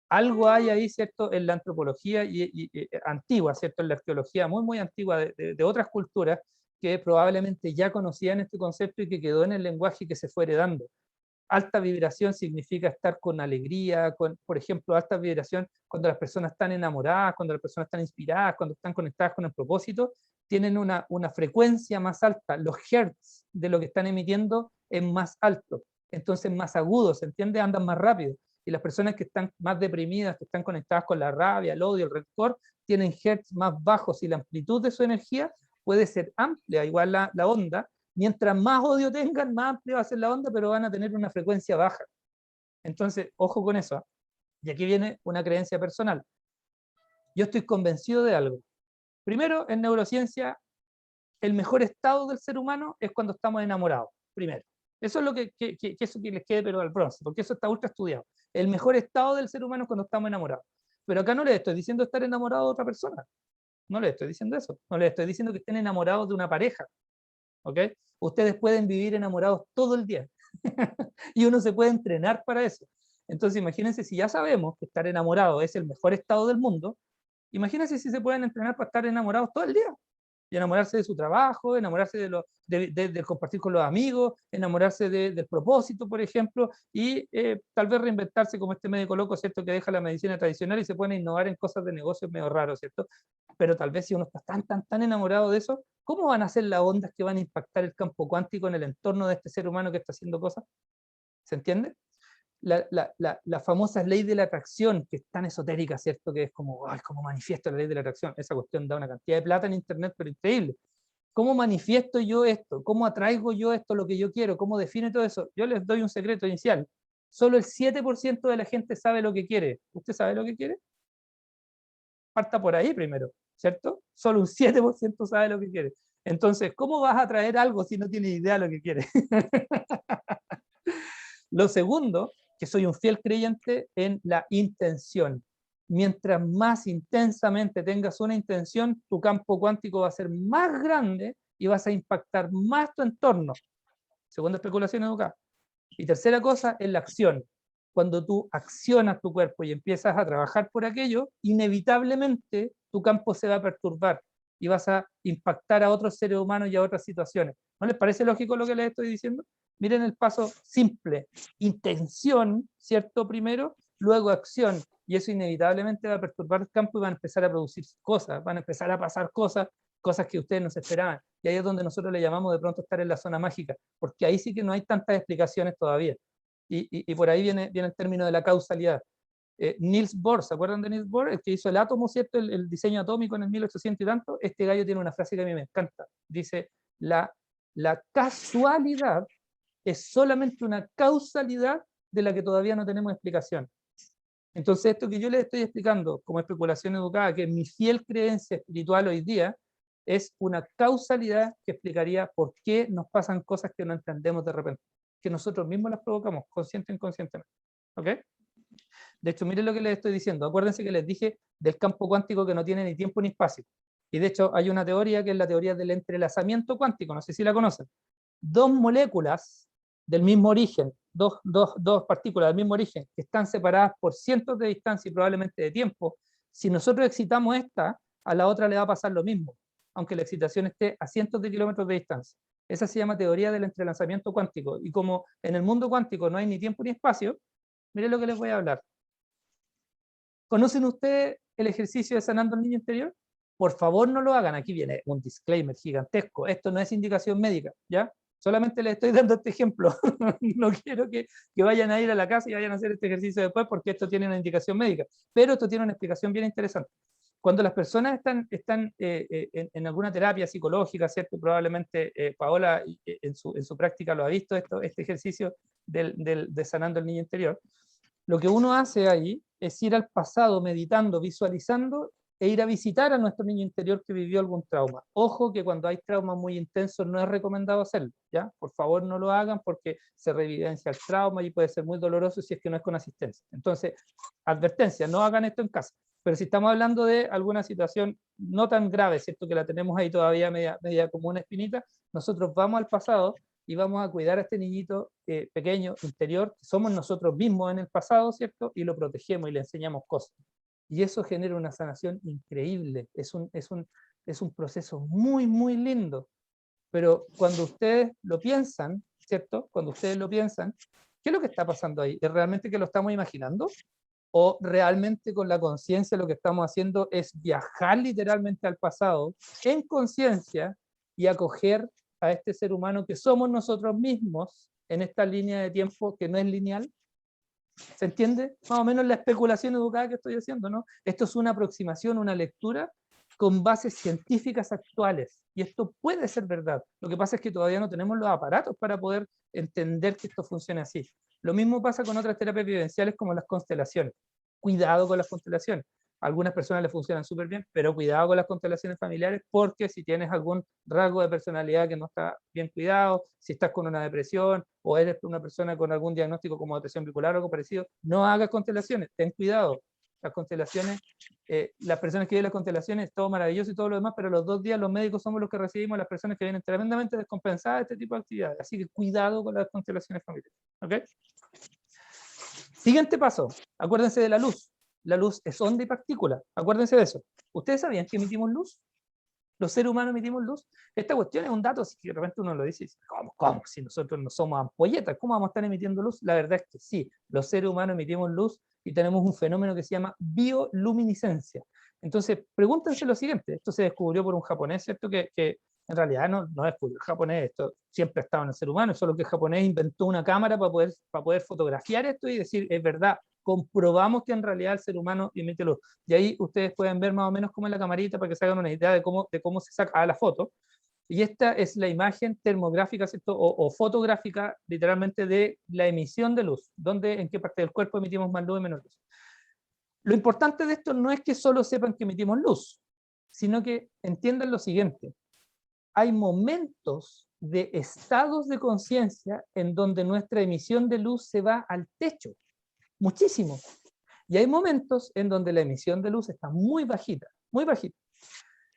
Algo hay ahí, ¿cierto?, en la antropología y antigua, ¿cierto?, en la arqueología muy antigua de otras culturas, que probablemente ya conocían este concepto y que quedó en el lenguaje que se fue heredando. Alta vibración significa estar con alegría, por ejemplo, alta vibración cuando las personas están enamoradas, cuando las personas están inspiradas, cuando están conectadas con el propósito, tienen una frecuencia más alta, los hertz de lo que están emitiendo es más alto, entonces más agudo, ¿se entiende? Andan más rápido. Y las personas que están más deprimidas, que están conectadas con la rabia, el odio, el rencor, tienen hertz más bajos y la amplitud de su energía puede ser amplia, igual la onda. Mientras más odio tengan, más amplia va a ser la onda, pero van a tener una frecuencia baja. Entonces, ojo con eso. Y aquí viene una creencia personal. Yo estoy convencido de algo. Primero, en neurociencia, el mejor estado del ser humano es cuando estamos enamorados, primero. Eso es lo que eso que les quede pero al bronce, porque eso está ultra estudiado. El mejor estado del ser humano es cuando estamos enamorados. Pero acá no les estoy diciendo estar enamorado de otra persona. No les estoy diciendo eso. No les estoy diciendo que estén enamorados de una pareja. ¿Ok? Ustedes pueden vivir enamorados todo el día. Y uno se puede entrenar para eso. Entonces imagínense, si ya sabemos que estar enamorado es el mejor estado del mundo, imagínense si se pueden entrenar para estar enamorados todo el día. Y enamorarse de su trabajo, enamorarse de compartir con los amigos, enamorarse del propósito, por ejemplo, y tal vez reinventarse como este médico loco, ¿cierto?, que deja la medicina tradicional y se pone a innovar en cosas de negocios medio raros, ¿cierto? Pero tal vez si uno está tan enamorado de eso, ¿cómo van a ser las ondas que van a impactar el campo cuántico en el entorno de este ser humano que está haciendo cosas? ¿Se entiende? La famosa ley de la atracción, que es tan esotérica, ¿cierto? Que es como, ay, ¿cómo manifiesto la ley de la atracción? Esa cuestión da una cantidad de plata en internet, pero increíble. ¿Cómo manifiesto yo esto? ¿Cómo atraigo yo esto, lo que yo quiero? ¿Cómo define todo eso? Yo les doy un secreto inicial. Solo el 7% de la gente sabe lo que quiere. ¿Usted sabe lo que quiere? Parta por ahí primero, ¿cierto? Solo un 7% sabe lo que quiere. Entonces, ¿cómo vas a atraer algo si no tienes idea de lo que quieres? Lo segundo, que soy un fiel creyente en la intención. Mientras más intensamente tengas una intención, tu campo cuántico va a ser más grande y vas a impactar más tu entorno. Segunda especulación educada. Y tercera cosa es la acción. Cuando tú accionas tu cuerpo y empiezas a trabajar por aquello, inevitablemente tu campo se va a perturbar y vas a impactar a otros seres humanos y a otras situaciones. ¿No les parece lógico lo que les estoy diciendo? Miren el paso simple. Intención, ¿cierto? Primero, luego acción. Y eso inevitablemente va a perturbar el campo y van a empezar a producir cosas, van a empezar a pasar cosas que ustedes no se esperaban. Y ahí es donde nosotros le llamamos de pronto estar en la zona mágica, porque ahí sí que no hay tantas explicaciones todavía. Y por ahí viene el término de la causalidad. Niels Bohr, ¿se acuerdan de Niels Bohr? El que hizo el átomo, ¿cierto? El diseño atómico en el 1800 y tanto. Este gallo tiene una frase que a mí me encanta. Dice, la casualidad es solamente una causalidad de la que todavía no tenemos explicación. Entonces, esto que yo les estoy explicando como especulación educada, que es mi fiel creencia espiritual hoy día, es una causalidad que explicaría por qué nos pasan cosas que no entendemos de repente, que nosotros mismos las provocamos, consciente o inconscientemente. ¿Ok? De hecho, miren lo que les estoy diciendo. Acuérdense que les dije del campo cuántico que no tiene ni tiempo ni espacio. Y de hecho, hay una teoría que es la teoría del entrelazamiento cuántico, no sé si la conocen. Dos moléculas del mismo origen, dos partículas del mismo origen, que están separadas por cientos de distancia y probablemente de tiempo, si nosotros excitamos esta, a la otra le va a pasar lo mismo, aunque la excitación esté a cientos de kilómetros de distancia. Esa se llama teoría del entrelazamiento cuántico. Y como en el mundo cuántico no hay ni tiempo ni espacio, miren lo que les voy a hablar. ¿Conocen ustedes el ejercicio de sanando al niño interior? Por favor no lo hagan. Aquí viene un disclaimer gigantesco. Esto no es indicación médica, ¿ya? Solamente les estoy dando este ejemplo. No quiero que vayan a ir a la casa y vayan a hacer este ejercicio después porque esto tiene una indicación médica. Pero esto tiene una explicación bien interesante. Cuando las personas están en alguna terapia psicológica, ¿cierto? Probablemente Paola en su práctica lo ha visto, este ejercicio de sanando el niño interior. Lo que uno hace ahí es ir al pasado meditando, visualizando e ir a visitar a nuestro niño interior que vivió algún trauma. Ojo que cuando hay traumas muy intensos no es recomendado hacerlo, ¿ya? Por favor no lo hagan porque se reevidencia el trauma y puede ser muy doloroso si es que no es con asistencia. Entonces, advertencia, no hagan esto en casa. Pero si estamos hablando de alguna situación no tan grave, ¿cierto? Que la tenemos ahí todavía media como una espinita, nosotros vamos al pasado y vamos a cuidar a este niñito pequeño, interior, que somos nosotros mismos en el pasado, ¿cierto? Y lo protegemos y le enseñamos cosas. Y eso genera una sanación increíble, es un proceso muy, muy lindo. Pero cuando ustedes lo piensan, ¿cierto? Cuando ustedes lo piensan, ¿qué es lo que está pasando ahí? ¿Es realmente que lo estamos imaginando? ¿O realmente con la conciencia lo que estamos haciendo es viajar literalmente al pasado en conciencia y acoger a este ser humano que somos nosotros mismos en esta línea de tiempo que no es lineal? ¿Se entiende? Más o menos la especulación educada que estoy haciendo, ¿no? Esto es una aproximación, una lectura con bases científicas actuales. Y esto puede ser verdad. Lo que pasa es que todavía no tenemos los aparatos para poder entender que esto funcione así. Lo mismo pasa con otras terapias vivenciales como las constelaciones. Cuidado con las constelaciones. A algunas personas les funcionan súper bien, pero cuidado con las constelaciones familiares, porque si tienes algún rasgo de personalidad que no está bien cuidado, si estás con una depresión o eres una persona con algún diagnóstico como depresión bipolar o algo parecido, no hagas constelaciones, ten cuidado. Las constelaciones, las personas que viven las constelaciones, todo maravilloso y todo lo demás, pero los 2 días los médicos somos los que recibimos a las personas que vienen tremendamente descompensadas de este tipo de actividades. Así que cuidado con las constelaciones familiares. ¿Okay? Siguiente paso, acuérdense de la luz. La luz es onda y partícula, acuérdense de eso. ¿Ustedes sabían que emitimos luz? ¿Los seres humanos emitimos luz? Esta cuestión es un dato, si de repente uno lo dice, ¿cómo? Si nosotros no somos ampolletas, ¿cómo vamos a estar emitiendo luz? La verdad es que sí, los seres humanos emitimos luz y tenemos un fenómeno que se llama bioluminiscencia. Entonces, pregúntense lo siguiente, esto se descubrió por un japonés, ¿cierto? Que en realidad no descubrió el japonés, esto siempre ha estado en el ser humano, solo que el japonés inventó una cámara para poder fotografiar esto y decir, es verdad, comprobamos que en realidad el ser humano emite luz. Y ahí ustedes pueden ver más o menos cómo es la camarita para que se hagan una idea de cómo se saca la foto. Y esta es la imagen termográfica, ¿cierto? O fotográfica, literalmente, de la emisión de luz. En qué parte del cuerpo emitimos más luz y menos luz. Lo importante de esto no es que solo sepan que emitimos luz, sino que entiendan lo siguiente. Hay momentos de estados de conciencia en donde nuestra emisión de luz se va al techo. Muchísimo. Y hay momentos en donde la emisión de luz está muy bajita, muy bajita.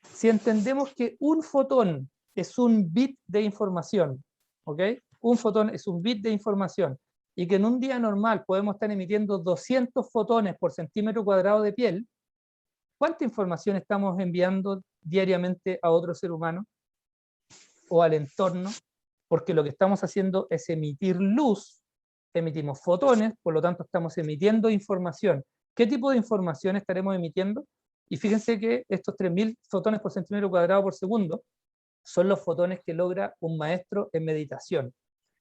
Si entendemos que un fotón es un bit de información, ¿ok? Un fotón es un bit de información, y que en un día normal podemos estar emitiendo 200 fotones por centímetro cuadrado de piel, ¿cuánta información estamos enviando diariamente a otro ser humano o al entorno? Porque lo que estamos haciendo es emitir luz, emitimos fotones, por lo tanto estamos emitiendo información. ¿Qué tipo de información estaremos emitiendo? Y fíjense que estos 3000 fotones por centímetro cuadrado por segundo son los fotones que logra un maestro en meditación.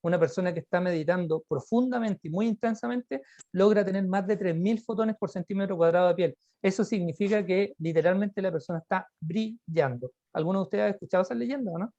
Una persona que está meditando profundamente y muy intensamente logra tener más de 3000 fotones por centímetro cuadrado de piel. Eso significa que literalmente la persona está brillando. ¿Alguno de ustedes ha escuchado esa leyenda, no?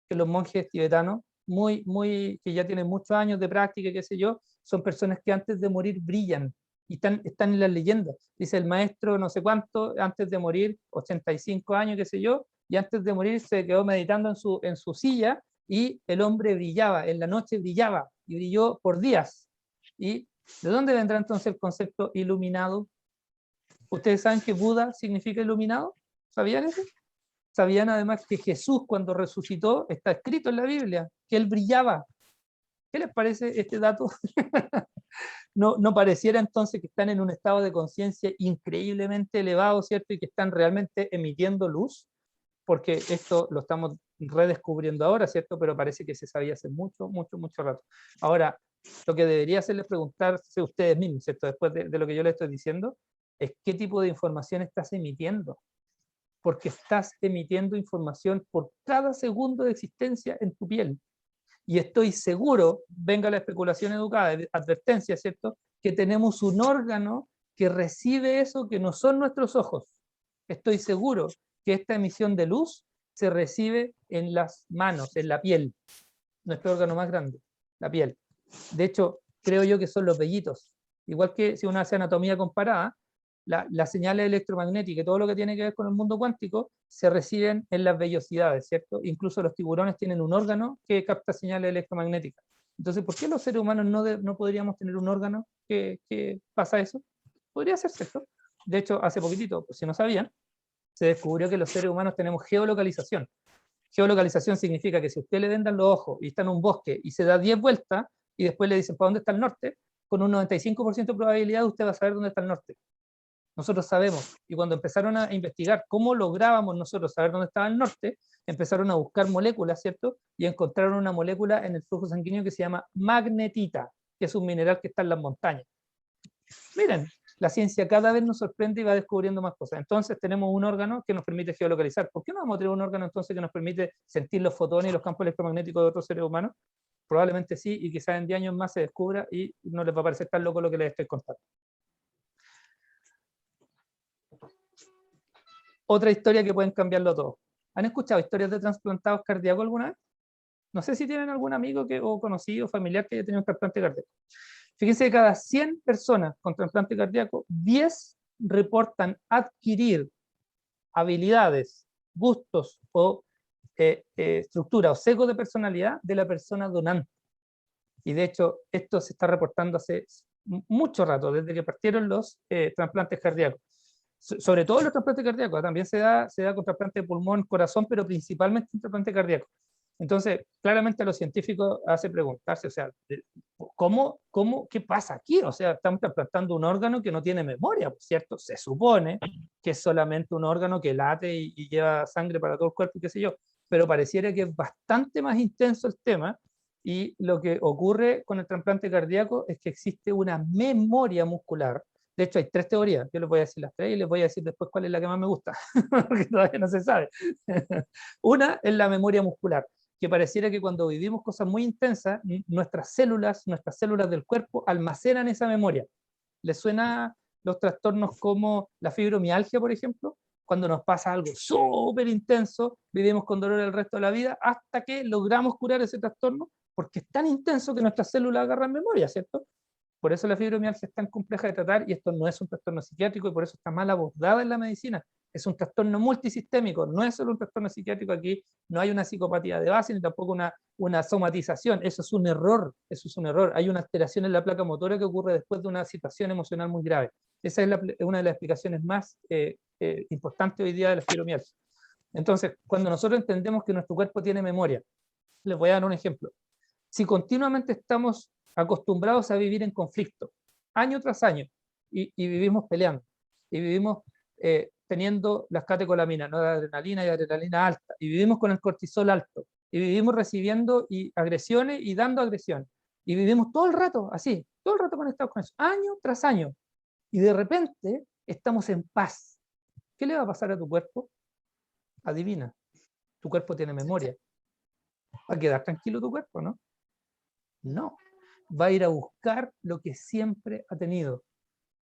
Que los monjes tibetanos, que ya tienen muchos años de práctica, qué sé yo, son personas que antes de morir brillan, y están en las leyendas. Dice el maestro no sé cuánto, antes de morir, 85 años, qué sé yo, y antes de morir se quedó meditando en su silla, y el hombre brillaba, en la noche brillaba, y brilló por días. ¿Y de dónde vendrá entonces el concepto iluminado? ¿Ustedes saben que Buda significa iluminado? ¿Sabían eso? ¿Sabían además que Jesús, cuando resucitó, está escrito en la Biblia, que él brillaba? ¿Qué les parece este dato? No pareciera entonces que están en un estado de conciencia increíblemente elevado, ¿cierto? Y que están realmente emitiendo luz, porque esto lo estamos redescubriendo ahora, ¿cierto? Pero parece que se sabía hace mucho rato. Ahora, lo que debería hacerles preguntarse ustedes mismos, ¿cierto? Después de lo que yo les estoy diciendo, es qué tipo de información estás emitiendo. Porque estás emitiendo información por cada segundo de existencia en tu piel. Y estoy seguro, venga la especulación educada, advertencia, ¿cierto?, que tenemos un órgano que recibe eso que no son nuestros ojos. Estoy seguro que esta emisión de luz se recibe en las manos, en la piel, nuestro órgano más grande, la piel. De hecho, creo yo que son los vellitos. Igual que si uno hace anatomía comparada, las señales electromagnéticas y todo lo que tiene que ver con el mundo cuántico se reciben en las vellosidades, ¿cierto? Incluso los tiburones tienen un órgano que capta señales electromagnéticas. Entonces, ¿por qué los seres humanos no podríamos tener un órgano que pasa eso? Podría ser, ¿cierto? De hecho, hace poquitito, por si no sabían, se descubrió que los seres humanos tenemos geolocalización. Geolocalización significa que si usted le vendan los ojos y está en un bosque y se da 10 vueltas y después le dicen ¿para dónde está el norte? Con un 95% de probabilidad usted va a saber dónde está el norte. Nosotros sabemos, y cuando empezaron a investigar cómo lográbamos nosotros saber dónde estaba el norte, empezaron a buscar moléculas, ¿cierto? Y encontraron una molécula en el flujo sanguíneo que se llama magnetita, que es un mineral que está en las montañas. Miren, la ciencia cada vez nos sorprende y va descubriendo más cosas. Entonces tenemos un órgano que nos permite geolocalizar. ¿Por qué no vamos a tener un órgano entonces que nos permite sentir los fotones y los campos electromagnéticos de otros seres humanos? Probablemente sí, y quizás en 10 años más se descubra y no les va a parecer tan loco lo que les estoy contando. Otra historia que pueden cambiarlo todo. ¿Han escuchado historias de trasplantados cardíacos alguna vez? No sé si tienen algún amigo o conocido, familiar que haya tenido un trasplante cardíaco. Fíjense que cada 100 personas con trasplante cardíaco, 10 reportan adquirir habilidades, gustos o estructura o sesgo de personalidad de la persona donante. Y de hecho, esto se está reportando hace mucho rato, desde que partieron los trasplantes cardíacos. Sobre todo los trasplantes cardíacos, también se da con trasplante de pulmón, corazón, pero principalmente en trasplante cardíaco. Entonces, claramente a los científicos hace preguntarse, o sea, ¿qué pasa aquí? O sea, estamos trasplantando un órgano que no tiene memoria, ¿cierto? Se supone que es solamente un órgano que late y lleva sangre para todo el cuerpo, qué sé yo, pero pareciera que es bastante más intenso el tema, y lo que ocurre con el trasplante cardíaco es que existe una memoria muscular. De hecho, hay 3 teorías, yo les voy a decir las 3 y les voy a decir después cuál es la que más me gusta, porque todavía no se sabe. Una es la memoria muscular, que pareciera que cuando vivimos cosas muy intensas, nuestras células del cuerpo almacenan esa memoria. ¿Les suena los trastornos como la fibromialgia, por ejemplo? Cuando nos pasa algo súper intenso, vivimos con dolor el resto de la vida, hasta que logramos curar ese trastorno, porque es tan intenso que nuestras células agarran memoria, ¿cierto? Por eso la fibromialgia es tan compleja de tratar, y esto no es un trastorno psiquiátrico, y por eso está mal abordada en la medicina. Es un trastorno multisistémico, no es solo un trastorno psiquiátrico. Aquí no hay una psicopatía de base ni tampoco una somatización. Eso es un error, Hay una alteración en la placa motora que ocurre después de una situación emocional muy grave. Esa es una de las explicaciones más importantes hoy día de la fibromialgia. Entonces, cuando nosotros entendemos que nuestro cuerpo tiene memoria, les voy a dar un ejemplo. Si continuamente estamos acostumbrados a vivir en conflicto, año tras año, y vivimos peleando, y vivimos teniendo las catecolaminas, ¿no? De adrenalina y adrenalina alta, y vivimos con el cortisol alto, y vivimos recibiendo agresiones y dando agresiones, y vivimos todo el rato así, todo el rato conectados con eso, año tras año, y de repente estamos en paz. ¿Qué le va a pasar a tu cuerpo? Adivina, tu cuerpo tiene memoria. ¿Va a quedar tranquilo tu cuerpo, no? No, va a ir a buscar lo que siempre ha tenido.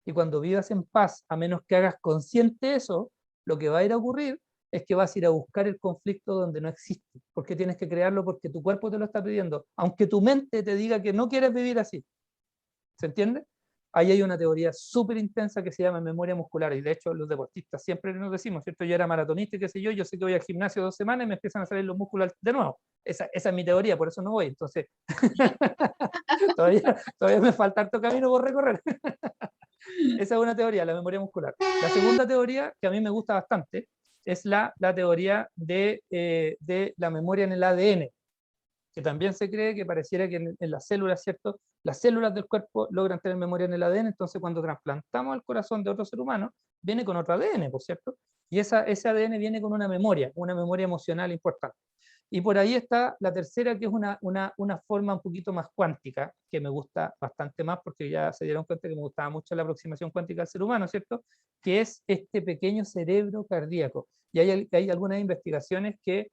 Y cuando vivas en paz, a menos que hagas consciente eso, lo que va a ir a ocurrir es que vas a ir a buscar el conflicto donde no existe. Porque tienes que crearlo, porque tu cuerpo te lo está pidiendo, aunque tu mente te diga que no quieres vivir así. ¿Se entiende? Ahí hay una teoría súper intensa que se llama memoria muscular, y de hecho los deportistas siempre nos decimos, ¿cierto? Yo era maratonista y qué sé yo sé que voy al gimnasio 2 semanas y me empiezan a salir los músculos de nuevo. Esa es mi teoría, por eso no voy. Entonces, todavía me falta harto camino por recorrer. Esa es una teoría, la memoria muscular. La segunda teoría, que a mí me gusta bastante, es la teoría de la memoria en el ADN, que también se cree que pareciera que en las células, ¿cierto? Las células del cuerpo logran tener memoria en el ADN, entonces cuando trasplantamos el corazón de otro ser humano, viene con otro ADN, por cierto, y ese ADN viene con una memoria emocional importante. Y por ahí está la tercera, que es una forma un poquito más cuántica, que me gusta bastante más, porque ya se dieron cuenta que me gustaba mucho la aproximación cuántica al ser humano, ¿cierto? Que es este pequeño cerebro cardíaco. Y hay algunas investigaciones que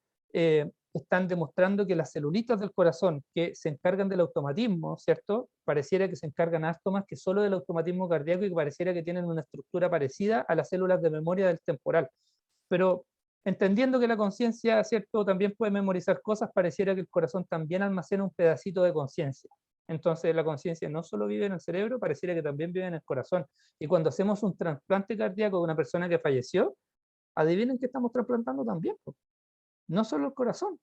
están demostrando que las celulitas del corazón que se encargan del automatismo, ¿cierto? Pareciera que se encargan harto más que solo del automatismo cardíaco, y que pareciera que tienen una estructura parecida a las células de memoria del temporal. Pero entendiendo que la conciencia, ¿cierto?, también puede memorizar cosas, pareciera que el corazón también almacena un pedacito de conciencia. Entonces la conciencia no solo vive en el cerebro, pareciera que también vive en el corazón. Y cuando hacemos un trasplante cardíaco de una persona que falleció, adivinen qué estamos trasplantando también. No solo el corazón,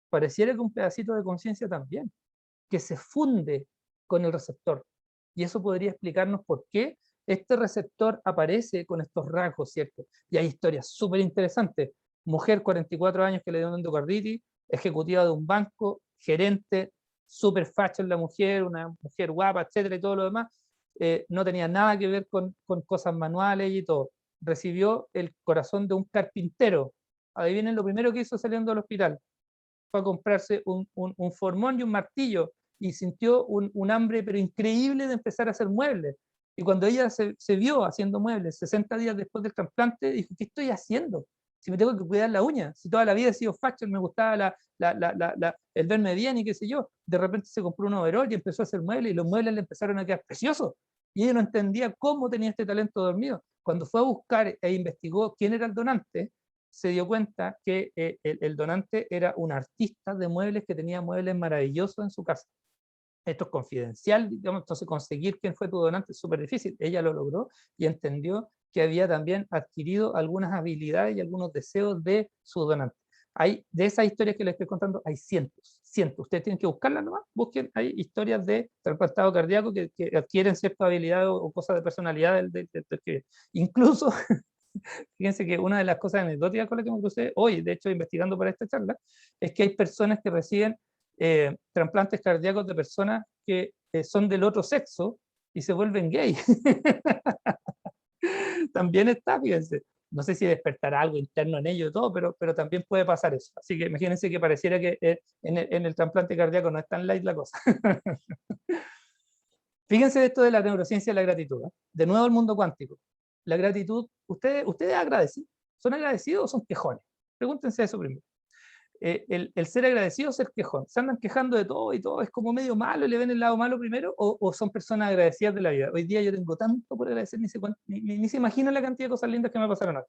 pareciera que un pedacito de conciencia también, que se funde con el receptor. Y eso podría explicarnos por qué este receptor aparece con estos rasgos, ¿cierto? Y hay historias súper interesantes. Mujer, 44 años, que le dio una endocarditis, ejecutiva de un banco, gerente, súper facha en la mujer, una mujer guapa, etcétera, y todo lo demás. No tenía nada que ver con cosas manuales y todo. Recibió el corazón de un carpintero. Adivinen lo primero que hizo saliendo del hospital. Fue a comprarse un formón y un martillo, y sintió un hambre pero increíble de empezar a hacer muebles. Y cuando ella se vio haciendo muebles 60 días después del trasplante, dijo, ¿qué estoy haciendo? Si me tengo que cuidar la uña, si toda la vida he sido facho, me gustaba el verme bien y qué sé yo. De repente se compró un overol y empezó a hacer muebles, y los muebles le empezaron a quedar preciosos. Y ella no entendía cómo tenía este talento dormido. Cuando fue a buscar e investigó quién era el donante, se dio cuenta que el donante era un artista de muebles que tenía muebles maravillosos en su casa. esto es confidencial, digamos, entonces conseguir quién fue tu donante es súper difícil. Ella lo logró y entendió que había también adquirido algunas habilidades y algunos deseos de su donante. De esas historias que les estoy contando, hay cientos. Ustedes tienen que buscarlas nomás, busquen, hay historias de trasplantado cardíaco que adquieren cierta habilidad o cosas de personalidad que incluso, fíjense que una de las cosas anecdóticas con las que me crucé hoy, de hecho investigando para esta charla, es que hay personas que reciben trasplantes cardíacos de personas que son del otro sexo y se vuelven gay. También está, fíjense. No sé si despertará algo interno en ello y todo, pero también puede pasar eso. Así que imagínense que pareciera que en el trasplante cardíaco no es tan light la cosa. Fíjense esto de la neurociencia y la gratitud. De nuevo el mundo cuántico. La gratitud, ¿ustedes agradecen? ¿Son agradecidos o son quejones? Pregúntense eso primero. El ser agradecido o ser quejón. ¿Se andan quejando de todo y todo es como medio malo y le ven el lado malo primero? ¿O son personas agradecidas de la vida? Hoy día yo tengo tanto por agradecer, ni se imaginan la cantidad de cosas lindas que me pasaron hoy.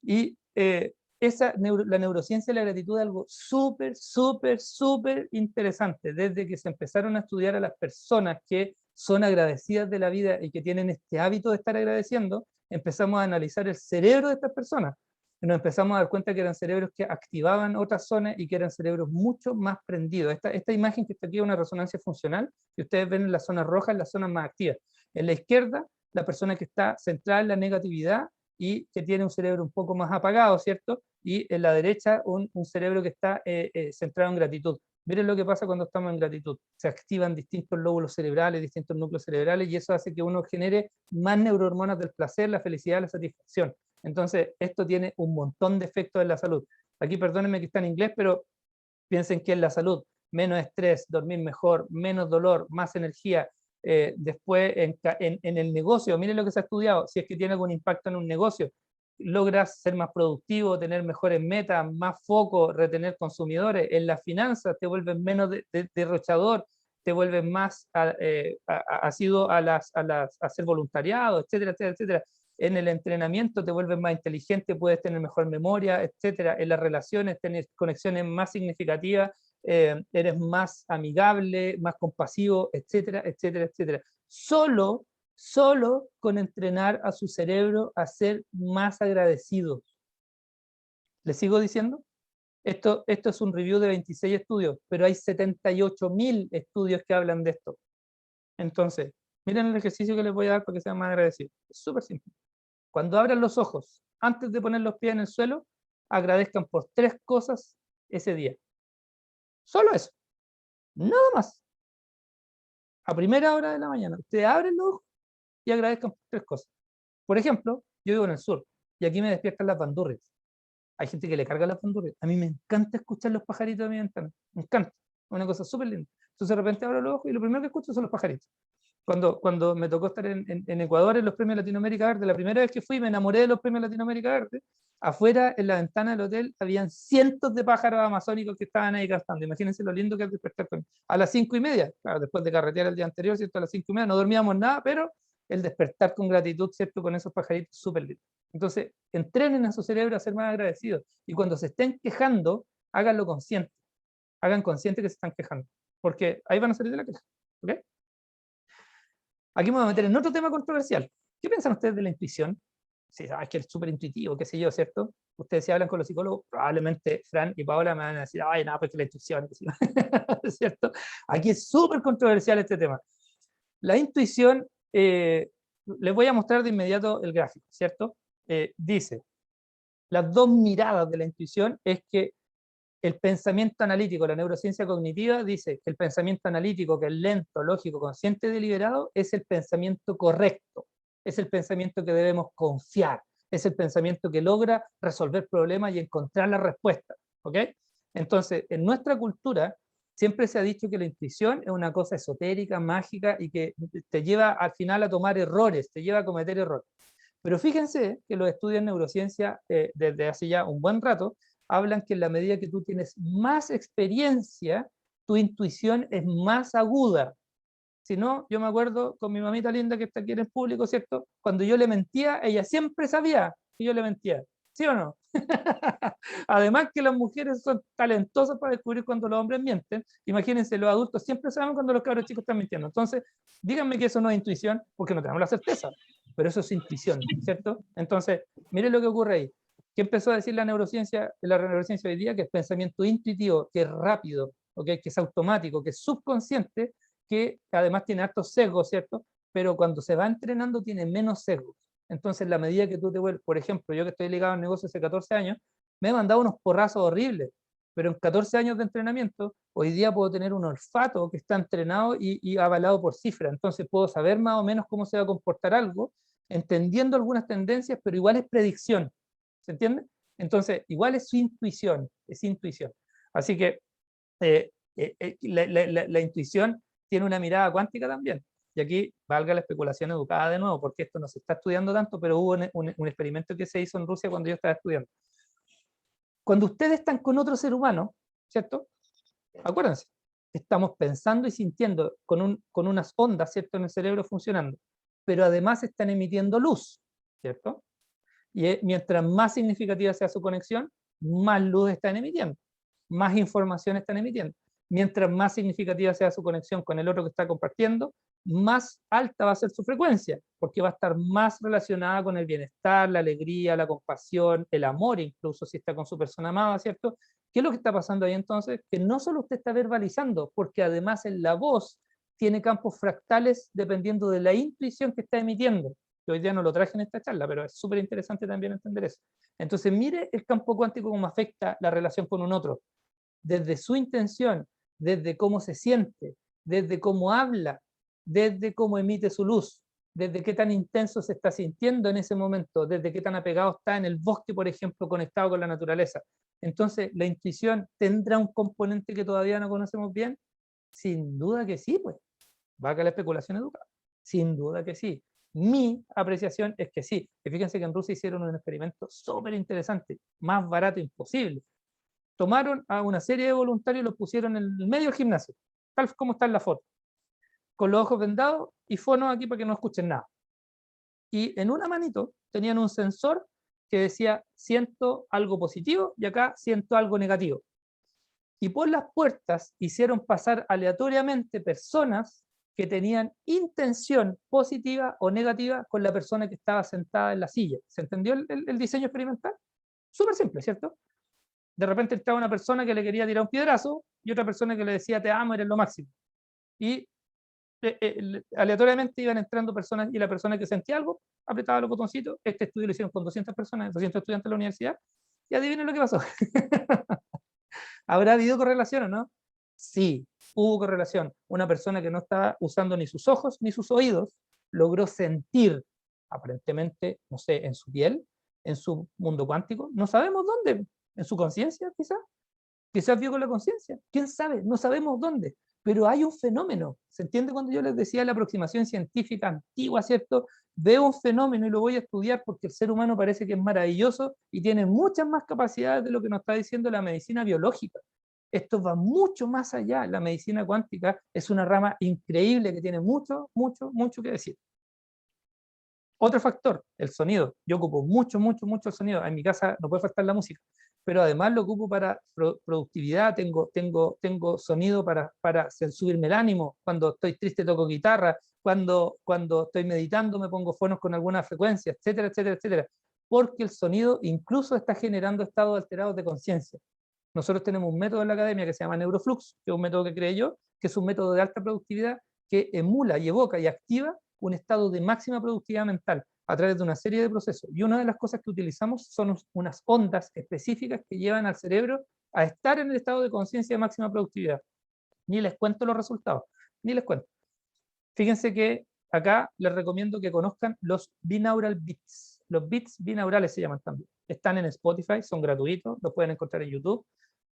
Y la neurociencia y la gratitud es algo súper, súper, súper interesante. Desde que se empezaron a estudiar a las personas que son agradecidas de la vida y que tienen este hábito de estar agradeciendo, empezamos a analizar el cerebro de estas personas. Y nos empezamos a dar cuenta que eran cerebros que activaban otras zonas y que eran cerebros mucho más prendidos. Esta imagen que está aquí es una resonancia funcional, y ustedes ven en las zonas rojas las zonas más activas. En la izquierda, la persona que está centrada en la negatividad y que tiene un cerebro un poco más apagado, ¿cierto? Y en la derecha, un cerebro que está centrado en gratitud. Miren lo que pasa cuando estamos en gratitud. Se activan distintos lóbulos cerebrales, distintos núcleos cerebrales, y eso hace que uno genere más neurohormonas del placer, la felicidad, la satisfacción. Entonces, esto tiene un montón de efectos en la salud. Aquí, perdónenme que está en inglés, pero piensen que en la salud, menos estrés, dormir mejor, menos dolor, más energía. Después, en el negocio, miren lo que se ha estudiado, si es que tiene algún impacto en un negocio, logras ser más productivo, tener mejores metas, más foco, retener consumidores. En las finanzas te vuelves menos derrochador, te vuelves más asiduo a hacer voluntariado, etcétera, etcétera, etcétera. En el entrenamiento te vuelves más inteligente, puedes tener mejor memoria, etcétera. En las relaciones tienes conexiones más significativas, eres más amigable, más compasivo, etcétera, etcétera, etcétera. Solo con entrenar a su cerebro a ser más agradecidos. ¿Les sigo diciendo? Esto es un review de 26 estudios, pero hay 78.000 estudios que hablan de esto. Entonces, miren el ejercicio que les voy a dar para que sean más agradecidos. Es súper simple. Cuando abran los ojos, antes de poner los pies en el suelo, agradezcan por 3 cosas ese día. Solo eso. Nada más. A primera hora de la mañana, ustedes abren los ojos y agradezcan por 3 cosas. Por ejemplo, yo vivo en el sur y aquí me despiertan las bandurrias. Hay gente que le carga las bandurrias. A mí me encanta escuchar los pajaritos de mi ventana. Me encanta. Es una cosa súper linda. Entonces de repente abro los ojos y lo primero que escucho son los pajaritos. Cuando me tocó estar en Ecuador en los premios Latinoamérica Verde, la primera vez que fui me enamoré de los premios Latinoamérica Verde. Afuera, en la ventana del hotel, habían cientos de pájaros amazónicos que estaban ahí cantando. Imagínense lo lindo que es despertar a las 5:30, claro, después de carretear el día anterior, ¿cierto? A las 5:30 no dormíamos nada, pero el despertar con gratitud, ¿cierto? Con esos pajaritos, súper lindo. Entonces, entrenen a su cerebro a ser más agradecidos. Y cuando se estén quejando, háganlo consciente. Hagan consciente que se están quejando. Porque ahí van a salir de la queja. ¿Ok? Aquí me voy a meter en otro tema controversial. ¿Qué piensan ustedes de la intuición? Sí, es que es súper intuitivo, qué sé yo, ¿cierto? Ustedes si hablan con los psicólogos, probablemente Fran y Paola me van a decir, ay, nada, pues que la intuición, ¿cierto? Aquí es súper controversial este tema. La intuición, les voy a mostrar de inmediato el gráfico, ¿cierto? Dice, las dos miradas de la intuición es que el pensamiento analítico, la neurociencia cognitiva, dice que el pensamiento analítico, que es lento, lógico, consciente y deliberado, es el pensamiento correcto, es el pensamiento que debemos confiar, es el pensamiento que logra resolver problemas y encontrar la respuesta. ¿Ok? Entonces, en nuestra cultura, siempre se ha dicho que la intuición es una cosa esotérica, mágica, y que te lleva al final a tomar errores, te lleva a cometer errores. Pero fíjense que los estudios en neurociencia, desde hace ya un buen rato, hablan que en la medida que tú tienes más experiencia, tu intuición es más aguda. Si no, yo me acuerdo con mi mamita linda que está aquí en el público, ¿cierto? Cuando yo le mentía, ella siempre sabía que yo le mentía. ¿sí o no? Además que las mujeres son talentosas para descubrir cuando los hombres mienten. Imagínense, los adultos siempre saben cuando los cabros chicos están mintiendo. Entonces, díganme que eso no es intuición, porque no tenemos la certeza, pero eso es intuición, ¿cierto? Entonces, miren lo que ocurre ahí. ¿Qué empezó a decir la neurociencia hoy día? Que es pensamiento intuitivo, que es rápido, ¿okay? Que es automático, que es subconsciente, que además tiene hartos sesgos, ¿cierto? Pero cuando se va entrenando tiene menos sesgos. Entonces, la medida que tú te vuelves, por ejemplo, yo que estoy ligado al negocio hace 14 años, me he mandado unos porrazos horribles, pero en 14 años de entrenamiento, hoy día puedo tener un olfato que está entrenado y avalado por cifra. Entonces, puedo saber más o menos cómo se va a comportar algo, entendiendo algunas tendencias, pero igual es predicción. ¿Se entiende? Entonces, igual es su intuición, es intuición. Así que la intuición tiene una mirada cuántica también. Y aquí valga la especulación educada de nuevo, porque esto no se está estudiando tanto, pero hubo un experimento que se hizo en Rusia cuando yo estaba estudiando. Cuando ustedes están con otro ser humano, ¿cierto? Acuérdense, estamos pensando y sintiendo con unas ondas, ¿cierto? En el cerebro funcionando, pero además están emitiendo luz, ¿cierto? Y mientras más significativa sea su conexión, más luz están emitiendo, más información están emitiendo. Mientras más significativa sea su conexión con el otro que está compartiendo, más alta va a ser su frecuencia, porque va a estar más relacionada con el bienestar, la alegría, la compasión, el amor, incluso si está con su persona amada, ¿cierto? ¿Qué es lo que está pasando ahí entonces? Que no solo usted está verbalizando, porque además en la voz tiene campos fractales dependiendo de la intuición que está emitiendo. Que hoy día no lo traje en esta charla, pero es súper interesante también entender eso. Entonces, mire el campo cuántico cómo afecta la relación con un otro. Desde su intención, desde cómo se siente, desde cómo habla, desde cómo emite su luz, desde qué tan intenso se está sintiendo en ese momento, desde qué tan apegado está en el bosque, por ejemplo, conectado con la naturaleza. Entonces, ¿la intuición tendrá un componente que todavía no conocemos bien? Sin duda que sí, pues. Va acá la especulación educada. Sin duda que sí. Mi apreciación es que sí. Y fíjense que en Rusia hicieron un experimento súper interesante, más barato imposible. Tomaron a una serie de voluntarios y los pusieron en el medio del gimnasio, tal como está en la foto, con los ojos vendados y fonos aquí para que no escuchen nada. Y en una manito tenían un sensor que decía siento algo positivo y acá siento algo negativo. Y por las puertas hicieron pasar aleatoriamente personas que tenían intención positiva o negativa con la persona que estaba sentada en la silla. ¿Se entendió el diseño experimental? Súper simple, ¿cierto? De repente estaba una persona que le quería tirar un piedrazo y otra persona que le decía te amo, eres lo máximo. Y aleatoriamente iban entrando personas y la persona que sentía algo apretaba los botoncitos. Este estudio lo hicieron con 200 personas, 200 estudiantes de la universidad, y adivinen lo que pasó. ¿Habrá habido correlación o no? Sí, hubo correlación. Una persona que no estaba usando ni sus ojos ni sus oídos logró sentir, aparentemente, no sé, en su piel, en su mundo cuántico, no sabemos dónde, en su conciencia quizás, quizás vio con la conciencia, quién sabe, no sabemos dónde, pero hay un fenómeno. ¿Se entiende cuando yo les decía la aproximación científica antigua, cierto? Veo un fenómeno y lo voy a estudiar porque el ser humano parece que es maravilloso y tiene muchas más capacidades de lo que nos está diciendo la medicina biológica. Esto va mucho más allá. La medicina cuántica es una rama increíble que tiene mucho, mucho, mucho que decir. Otro factor, el sonido. Yo ocupo mucho, mucho, mucho el sonido. En mi casa no puede faltar la música, pero además lo ocupo para productividad. Tengo sonido para subirme el ánimo. Cuando estoy triste toco guitarra. Cuando estoy meditando me pongo fonos con alguna frecuencia, etcétera, etcétera, etcétera. Porque el sonido incluso está generando estados alterados de conciencia. Nosotros tenemos un método en la academia que se llama Neuroflux, que es un método que creé yo, que es un método de alta productividad que emula y evoca y activa un estado de máxima productividad mental a través de una serie de procesos. Y una de las cosas que utilizamos son unas ondas específicas que llevan al cerebro a estar en el estado de conciencia de máxima productividad. Ni les cuento los resultados, ni les cuento. Fíjense que acá les recomiendo que conozcan los binaural beats. Los beats binaurales se llaman también. Están en Spotify, son gratuitos, los pueden encontrar en YouTube.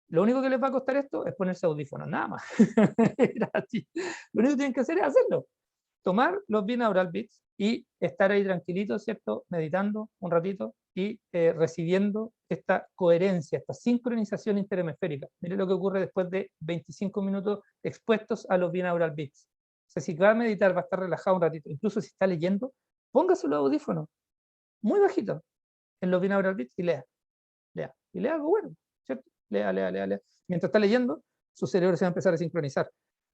Lo único que les va a costar esto es ponerse audífonos, nada más. Es gratis. Lo único que tienen que hacer es hacerlo. Tomar los binaural beats y estar ahí tranquilitos, ¿cierto? Meditando un ratito y recibiendo esta coherencia, esta sincronización interhemisférica. Miren lo que ocurre después de 25 minutos expuestos a los binaural beats. O sea, si va a meditar, va a estar relajado un ratito, incluso si está leyendo, póngase los audífonos muy bajito en los binaural beats y lea. lea, y lea algo bueno, ¿cierto? Lea, lea, lea, lea. Mientras está leyendo, su cerebro se va a empezar a sincronizar.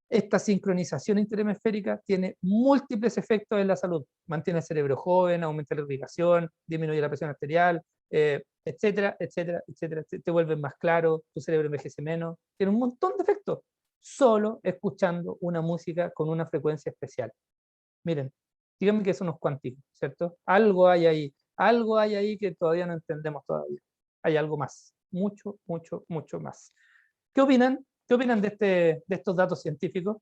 Esta sincronización interhemisférica tiene múltiples efectos en la salud. Mantiene el cerebro joven, aumenta la irrigación, disminuye la presión arterial, etcétera, etcétera, etcétera. Te vuelves más claro, tu cerebro envejece menos. Tiene un montón de efectos, solo escuchando una música con una frecuencia especial. Miren, díganme que eso no es cuántico, ¿cierto? Algo hay ahí que todavía no entendemos todavía. Hay algo más, mucho, mucho, mucho más. ¿Qué opinan? ¿Qué opinan de estos datos científicos?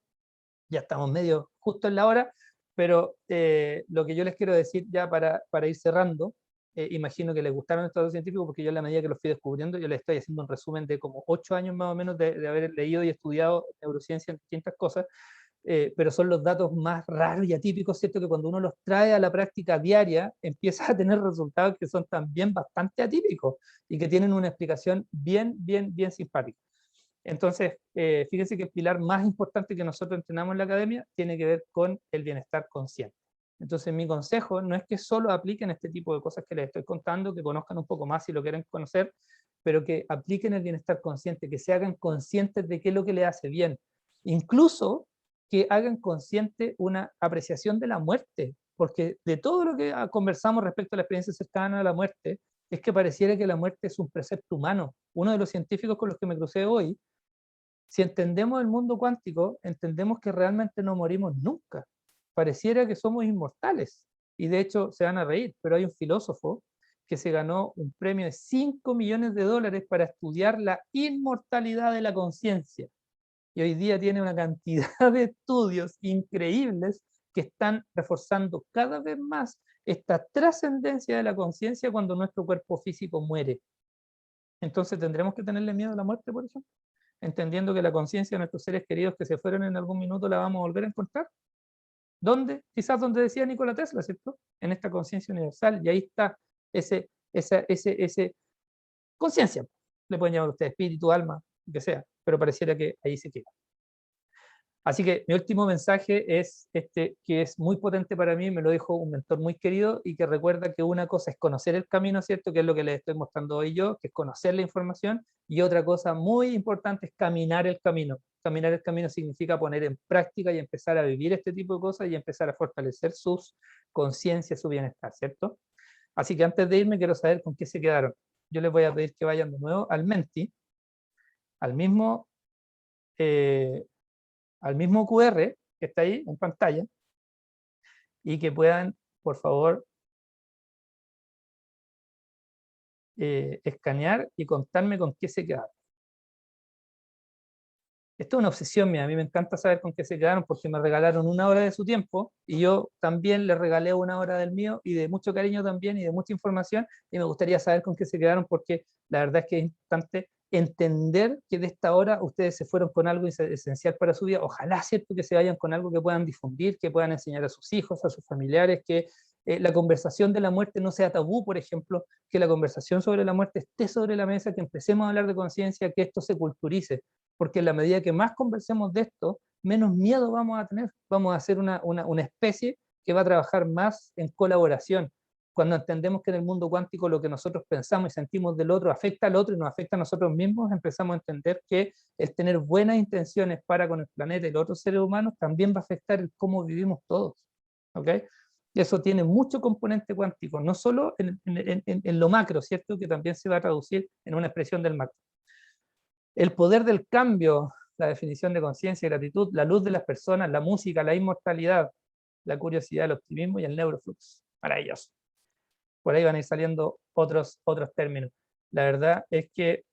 Ya estamos medio justo en la hora, pero lo que yo les quiero decir ya para ir cerrando, imagino que les gustaron estos datos científicos porque yo en la medida que los fui descubriendo, yo les estoy haciendo un resumen de como 8 años más o menos de haber leído y estudiado neurociencia en distintas cosas, pero son los datos más raros y atípicos, ¿cierto? Que cuando uno los trae a la práctica diaria, empieza a tener resultados que son también bastante atípicos y que tienen una explicación bien, bien, bien simpática. Entonces, fíjense que el pilar más importante que nosotros entrenamos en la academia tiene que ver con el bienestar consciente. Entonces, mi consejo no es que solo apliquen este tipo de cosas que les estoy contando, que conozcan un poco más si lo quieren conocer, pero que apliquen el bienestar consciente, que se hagan conscientes de qué es lo que les hace bien. Incluso que hagan consciente una apreciación de la muerte, porque de todo lo que conversamos respecto a la experiencia cercana a la muerte, es que pareciera que la muerte es un precepto humano. Uno de los científicos con los que me crucé hoy, si entendemos el mundo cuántico, entendemos que realmente no morimos nunca. Pareciera que somos inmortales. Y de hecho, se van a reír, pero hay un filósofo que se ganó un premio de $5 millones para estudiar la inmortalidad de la conciencia. Y hoy día tiene una cantidad de estudios increíbles que están reforzando cada vez más esta trascendencia de la conciencia cuando nuestro cuerpo físico muere. Entonces, ¿tendremos que tenerle miedo a la muerte, por ejemplo? Entendiendo que la conciencia de nuestros seres queridos que se fueron en algún minuto la vamos a volver a encontrar. ¿Dónde? Quizás donde decía Nikola Tesla, ¿cierto? En esta conciencia universal. Y ahí está ese conciencia. Le pueden llamar ustedes espíritu, alma, lo que sea, pero pareciera que ahí se queda. Así que mi último mensaje es este, que es muy potente para mí, me lo dijo un mentor muy querido y que recuerda que una cosa es conocer el camino, ¿cierto? Que es lo que les estoy mostrando hoy yo, que es conocer la información, y otra cosa muy importante es caminar el camino. Caminar el camino significa poner en práctica y empezar a vivir este tipo de cosas y empezar a fortalecer sus conciencias, su bienestar, ¿cierto? Así que antes de irme quiero saber con qué se quedaron. Yo les voy a pedir que vayan de nuevo al Menti, al mismo QR que está ahí en pantalla y que puedan, por favor, escanear y contarme con qué se quedaron. Esto es una obsesión mía, a mí me encanta saber con qué se quedaron porque me regalaron 1 hora de su tiempo y yo también les regalé 1 hora del mío y de mucho cariño también y de mucha información, y me gustaría saber con qué se quedaron porque la verdad es que es importante entender que de esta hora ustedes se fueron con algo esencial para su vida. Ojalá, ¿cierto?, que se vayan con algo que puedan difundir, que puedan enseñar a sus hijos, a sus familiares, que la conversación de la muerte no sea tabú, por ejemplo, que la conversación sobre la muerte esté sobre la mesa, que empecemos a hablar de conciencia, que esto se culturice, porque en la medida que más conversemos de esto, menos miedo vamos a tener, vamos a hacer una especie que va a trabajar más en colaboración. Cuando entendemos que en el mundo cuántico lo que nosotros pensamos y sentimos del otro afecta al otro y nos afecta a nosotros mismos, empezamos a entender que el tener buenas intenciones para con el planeta y los otros seres humanos también va a afectar el cómo vivimos todos. ¿Ok? Y eso tiene mucho componente cuántico, no solo en lo macro, ¿cierto?, que también se va a traducir en una expresión del macro. El poder del cambio, la definición de conciencia, gratitud, la luz de las personas, la música, la inmortalidad, la curiosidad, el optimismo y el neuroflux. Maravilloso. Por ahí van a ir saliendo otros términos. La verdad es que,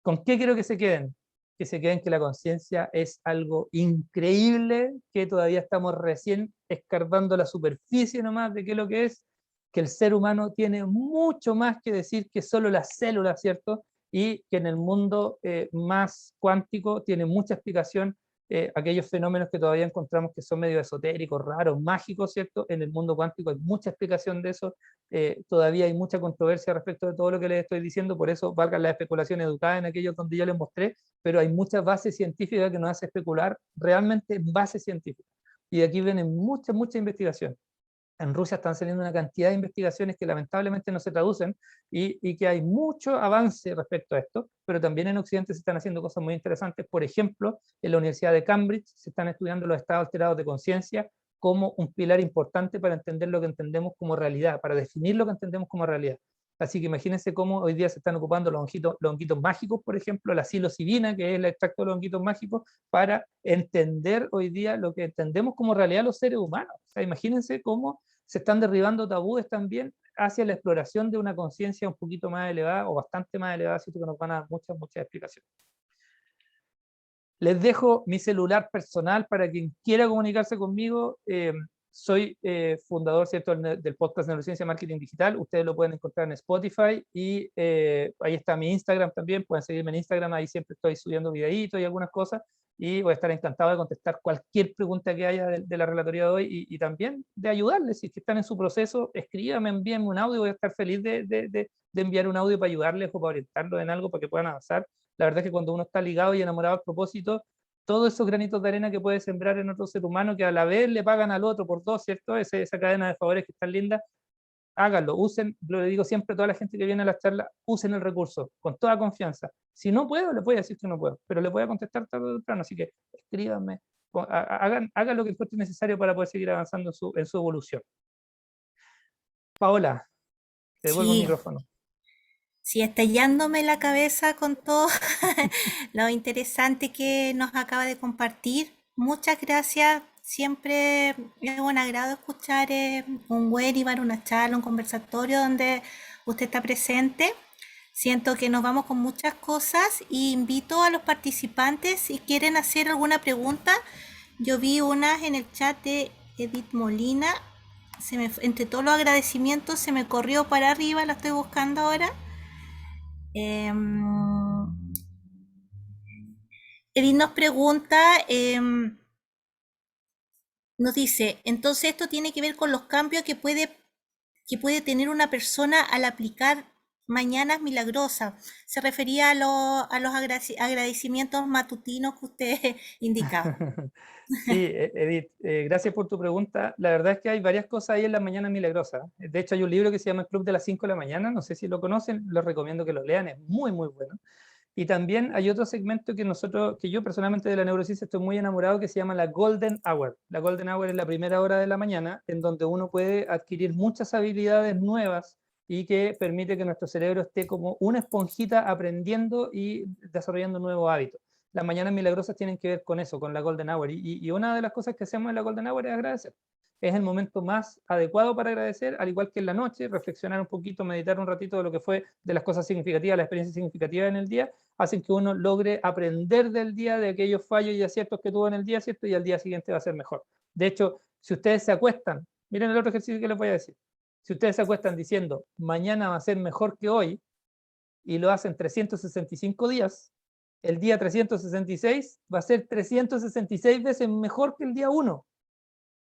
¿con qué quiero que se queden? Que se queden que la conciencia es algo increíble, que todavía estamos recién escarbando la superficie nomás de qué es lo que es, que el ser humano tiene mucho más que decir que solo las células, ¿cierto? Y que en el mundo más cuántico tiene mucha explicación aquellos fenómenos que todavía encontramos que son medio esotéricos, raros, mágicos, ¿cierto? En el mundo cuántico hay mucha explicación de eso, todavía hay mucha controversia respecto de todo lo que les estoy diciendo, por eso valgan las especulaciones educadas en aquellos donde yo les mostré, pero hay muchas bases científicas que nos hace especular realmente bases científicas. Y de aquí viene mucha investigación. En Rusia están saliendo una cantidad de investigaciones que lamentablemente no se traducen y que hay mucho avance respecto a esto, pero también en Occidente se están haciendo cosas muy interesantes. Por ejemplo, en la Universidad de Cambridge se están estudiando los estados alterados de conciencia como un pilar importante para entender lo que entendemos como realidad, para definir lo que entendemos como realidad. Así que imagínense cómo hoy día se están ocupando los honguitos mágicos, por ejemplo, la psilocibina, que es el extracto de los honguitos mágicos, para entender hoy día lo que entendemos como realidad los seres humanos. O sea, imagínense cómo se están derribando tabúes también hacia la exploración de una conciencia un poquito más elevada o bastante más elevada, así que nos van a dar muchas explicaciones. Les dejo mi celular personal para quien quiera comunicarse conmigo. Soy fundador, ¿cierto?, del podcast Neurociencia Marketing Digital. Ustedes lo pueden encontrar en Spotify y ahí está mi Instagram también. Pueden seguirme en Instagram, ahí siempre estoy subiendo videitos y algunas cosas. Y voy a estar encantado de contestar cualquier pregunta que haya de la relatoría de hoy y también de ayudarles. Si están en su proceso, escríbanme, envíenme un audio. Voy a estar feliz de enviar un audio para ayudarles o para orientarlos en algo para que puedan avanzar. La verdad es que cuando uno está ligado y enamorado al propósito, todos esos granitos de arena que puede sembrar en otro ser humano, que a la vez le pagan al otro por dos, ¿cierto? Esa cadena de favores que es tan linda, háganlo, usen, lo digo siempre a toda la gente que viene a la charla, usen el recurso, con toda confianza. Si no puedo, le voy a decir que no puedo, pero le voy a contestar tarde o temprano, así que escríbanme, hagan lo que encuentren necesario para poder seguir avanzando en su evolución. Paola, te devuelvo el Sí, micrófono. sí, estallándome la cabeza con todo lo interesante que nos acaba de compartir. Muchas gracias. Siempre es un agrado escuchar un webinar, una charla, un conversatorio donde usted está presente. Siento que nos vamos con muchas cosas y invito a los participantes si quieren hacer alguna pregunta. Yo vi unas en el chat de Edith Molina. Entre todos los agradecimientos se me corrió para arriba, la estoy buscando ahora. Edith nos pregunta, nos dice, entonces esto tiene que ver con los cambios que puede tener una persona al aplicar mañanas milagrosas. Se refería a los agradecimientos matutinos que usted indicaba. Sí, Edith, gracias por tu pregunta. La verdad es que hay varias cosas ahí en las mañanas milagrosas. De hecho, hay un libro que se llama El Club de las 5 de la mañana, no sé si lo conocen, les recomiendo que lo lean, es muy bueno. Y también hay otro segmento que yo personalmente de la neurociencia estoy muy enamorado, que se llama la Golden Hour. La Golden Hour es la primera hora de la mañana, en donde uno puede adquirir muchas habilidades nuevas y que permite que nuestro cerebro esté como una esponjita aprendiendo y desarrollando nuevos hábitos. Las mañanas milagrosas tienen que ver con eso, con la Golden Hour. Y una de las cosas que hacemos en la Golden Hour es agradecer. Es el momento más adecuado para agradecer, al igual que en la noche, reflexionar un poquito, meditar un ratito de lo que fue, de las cosas significativas, las experiencias significativas en el día, hacen que uno logre aprender del día, de aquellos fallos y aciertos que tuvo en el día, ¿cierto? Y al día siguiente va a ser mejor. De hecho, si ustedes se acuestan, miren el otro ejercicio que les voy a decir. Si ustedes se acuestan diciendo, mañana va a ser mejor que hoy, y lo hacen 365 días, el día 366 va a ser 366 veces mejor que el día 1.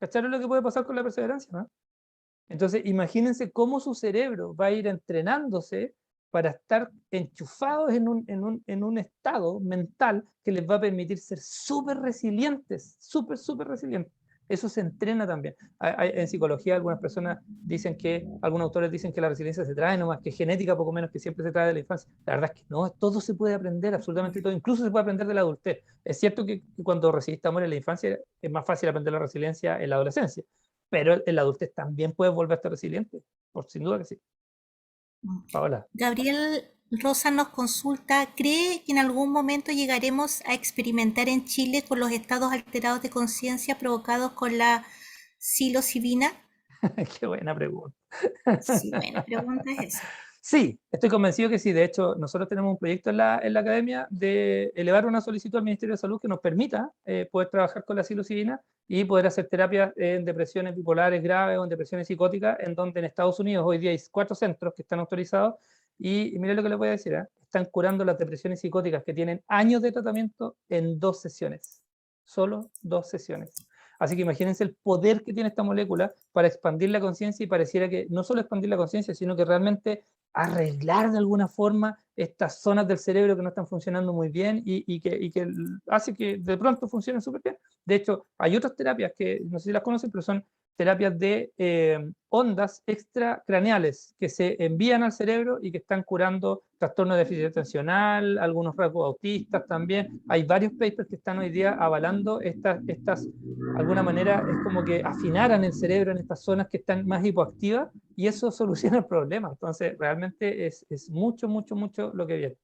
¿Cacharon lo que puede pasar con la perseverancia, no? Entonces, imagínense cómo su cerebro va a ir entrenándose para estar enchufados en un estado mental que les va a permitir ser súper resilientes, súper resilientes. Eso se entrena también. En psicología algunas personas dicen algunos autores dicen que la resiliencia se trae nomás, que genética poco menos que siempre se trae de la infancia. La verdad es que no, todo se puede aprender, absolutamente todo, incluso se puede aprender de la adultez. Es cierto que cuando recibiste amor en la infancia es más fácil aprender la resiliencia en la adolescencia, pero en la adultez también puedes volverte resiliente, sin duda que sí. Paola. Gabriel Rosa nos consulta, ¿cree que en algún momento llegaremos a experimentar en Chile con los estados alterados de conciencia provocados con la psilocibina? Qué buena pregunta. Sí, buena pregunta es esa. Sí, estoy convencido que sí. De hecho, nosotros tenemos un proyecto en la academia de elevar una solicitud al Ministerio de Salud que nos permita poder trabajar con la psilocibina y poder hacer terapias en depresiones bipolares graves o en depresiones psicóticas, en donde en Estados Unidos hoy día hay 4 centros que están autorizados y miren lo que les voy a decir, están curando las depresiones psicóticas que tienen años de tratamiento en 2 sesiones, solo 2 sesiones. Así que imagínense el poder que tiene esta molécula para expandir la conciencia y pareciera que no solo expandir la conciencia, sino que realmente arreglar de alguna forma estas zonas del cerebro que no están funcionando muy bien y que hace que de pronto funcionen súper bien. De hecho, hay otras terapias que no sé si las conocen, pero son terapias de ondas extracraneales que se envían al cerebro y que están curando trastornos de déficit atencional, algunos rasgos autistas también. Hay varios papers que están hoy día avalando de alguna manera es como que afinaran el cerebro en estas zonas que están más hipoactivas y eso soluciona el problema. Entonces, realmente es mucho, mucho, mucho lo que viene.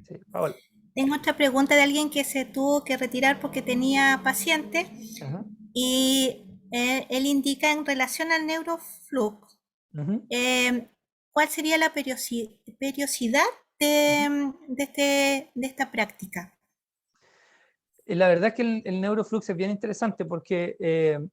Sí, Paola. Tengo otra pregunta de alguien que se tuvo que retirar porque tenía paciente Ajá. y él indica en relación al neuroflux, Ujú. ¿cuál sería la periodicidad de esta práctica? La verdad es que el neuroflux es bien interesante porque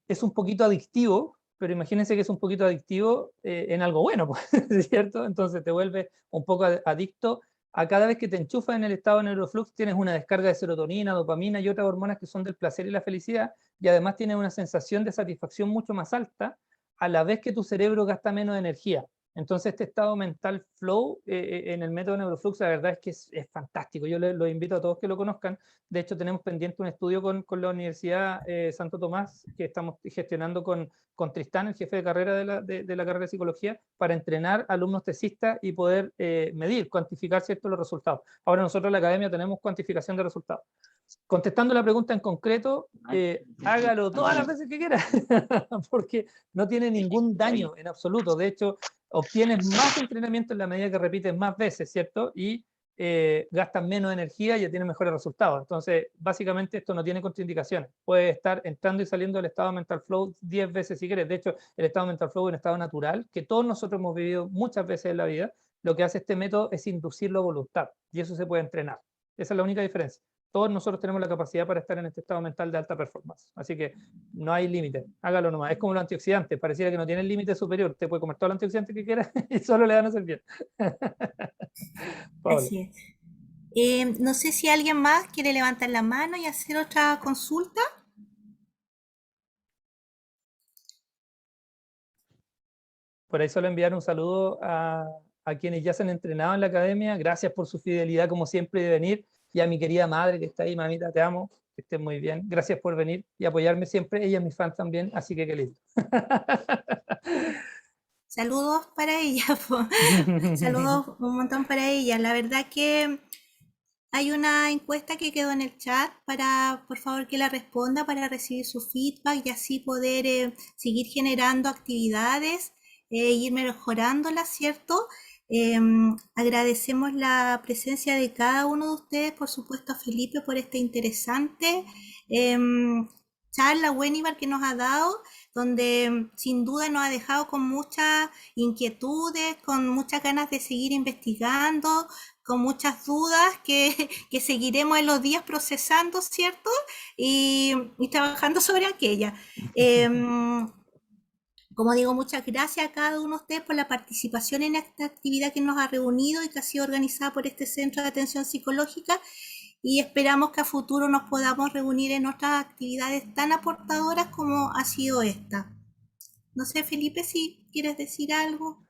es un poquito adictivo, pero imagínense que es un poquito adictivo en algo bueno, pues, ¿cierto? Entonces te vuelve un poco adicto a cada vez que te enchufas en el estado de neuroflux, tienes una descarga de serotonina, dopamina y otras hormonas que son del placer y la felicidad, y además tienes una sensación de satisfacción mucho más alta a la vez que tu cerebro gasta menos energía. Entonces este estado mental flow en el método neuroflux, la verdad es que es fantástico. Yo los invito a todos que lo conozcan. De hecho, tenemos pendiente un estudio con la Universidad Santo Tomás que estamos gestionando con Tristán, el jefe de carrera de la carrera de psicología, para entrenar alumnos tesistas y poder medir, cuantificar ciertos los resultados. Ahora nosotros en la academia tenemos cuantificación de resultados. Contestando la pregunta en concreto, hágalo todas las veces que quiera, porque no tiene ningún daño en absoluto. De hecho, obtienes más entrenamiento en la medida que repites más veces, ¿cierto? Y gastan menos energía y ya tienen mejores resultados. Entonces, básicamente esto no tiene contraindicaciones. Puedes estar entrando y saliendo del estado mental flow 10 veces si quieres. De hecho, el estado mental flow es un estado natural que todos nosotros hemos vivido muchas veces en la vida. Lo que hace este método es inducirlo a voluntad y eso se puede entrenar. Esa es la única diferencia. Todos nosotros tenemos la capacidad para estar en este estado mental de alta performance. Así que no hay límite. Hágalo nomás. Es como los antioxidantes. Pareciera que no tiene límite superior. Te puede comer todo el antioxidante que quieras y solo le van a hacer bien. Paola. Así es. No sé si alguien más quiere levantar la mano y hacer otra consulta. Por ahí solo enviar un saludo a quienes ya se han entrenado en la academia. Gracias por su fidelidad, como siempre, de venir. Y a mi querida madre que está ahí, mamita, te amo. Que estés muy bien. Gracias por venir y apoyarme siempre. Ella es mi fan también, así que qué lindo. Saludos para ella. Saludos un montón para ella. La verdad que hay una encuesta que quedó en el chat para, por favor, que la responda para recibir su feedback y así poder seguir generando actividades e ir mejorándolas, ¿cierto? Agradecemos la presencia de cada uno de ustedes, por supuesto a Felipe por esta interesante charla, webinar que nos ha dado, donde sin duda nos ha dejado con muchas inquietudes, con muchas ganas de seguir investigando, con muchas dudas que seguiremos en los días procesando, ¿cierto? Y trabajando sobre aquella. Como digo, muchas gracias a cada uno de ustedes por la participación en esta actividad que nos ha reunido y que ha sido organizada por este Centro de Atención Psicológica y esperamos que a futuro nos podamos reunir en otras actividades tan aportadoras como ha sido esta. No sé, Felipe, si quieres decir algo.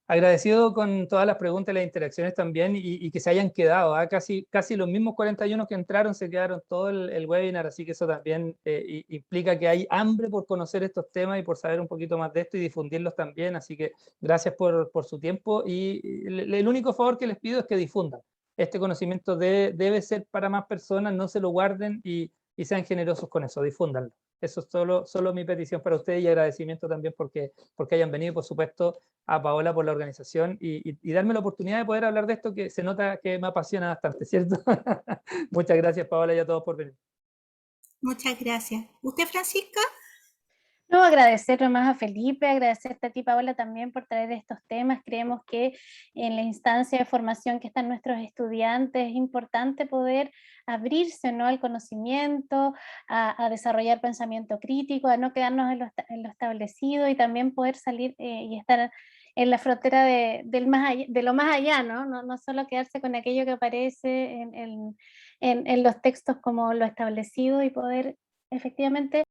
Agradecido con todas las preguntas y las interacciones también y que se hayan quedado. ¿Eh? Casi los mismos 41 que entraron se quedaron todo el webinar, así que eso también implica que hay hambre por conocer estos temas y por saber un poquito más de esto y difundirlos también. Así que gracias por su tiempo y el único favor que les pido es que difundan. Este conocimiento debe ser para más personas, no se lo guarden y sean generosos con eso, difúndanlo. Eso es solo mi petición para ustedes y agradecimiento también porque hayan venido, por supuesto, a Paola por la organización y darme la oportunidad de poder hablar de esto que se nota que me apasiona bastante, ¿cierto? Muchas gracias, Paola, y a todos por venir. Muchas gracias. ¿Usted, Francisca? No, agradecer nomás a Felipe, agradecerte a ti, Paola, también por traer estos temas. Creemos que en la instancia de formación que están nuestros estudiantes es importante poder abrirse, ¿no?, al conocimiento, a desarrollar pensamiento crítico, a no quedarnos en lo establecido y también poder salir y estar en la frontera de lo más allá, ¿no? No solo quedarse con aquello que aparece en los textos como lo establecido y poder efectivamente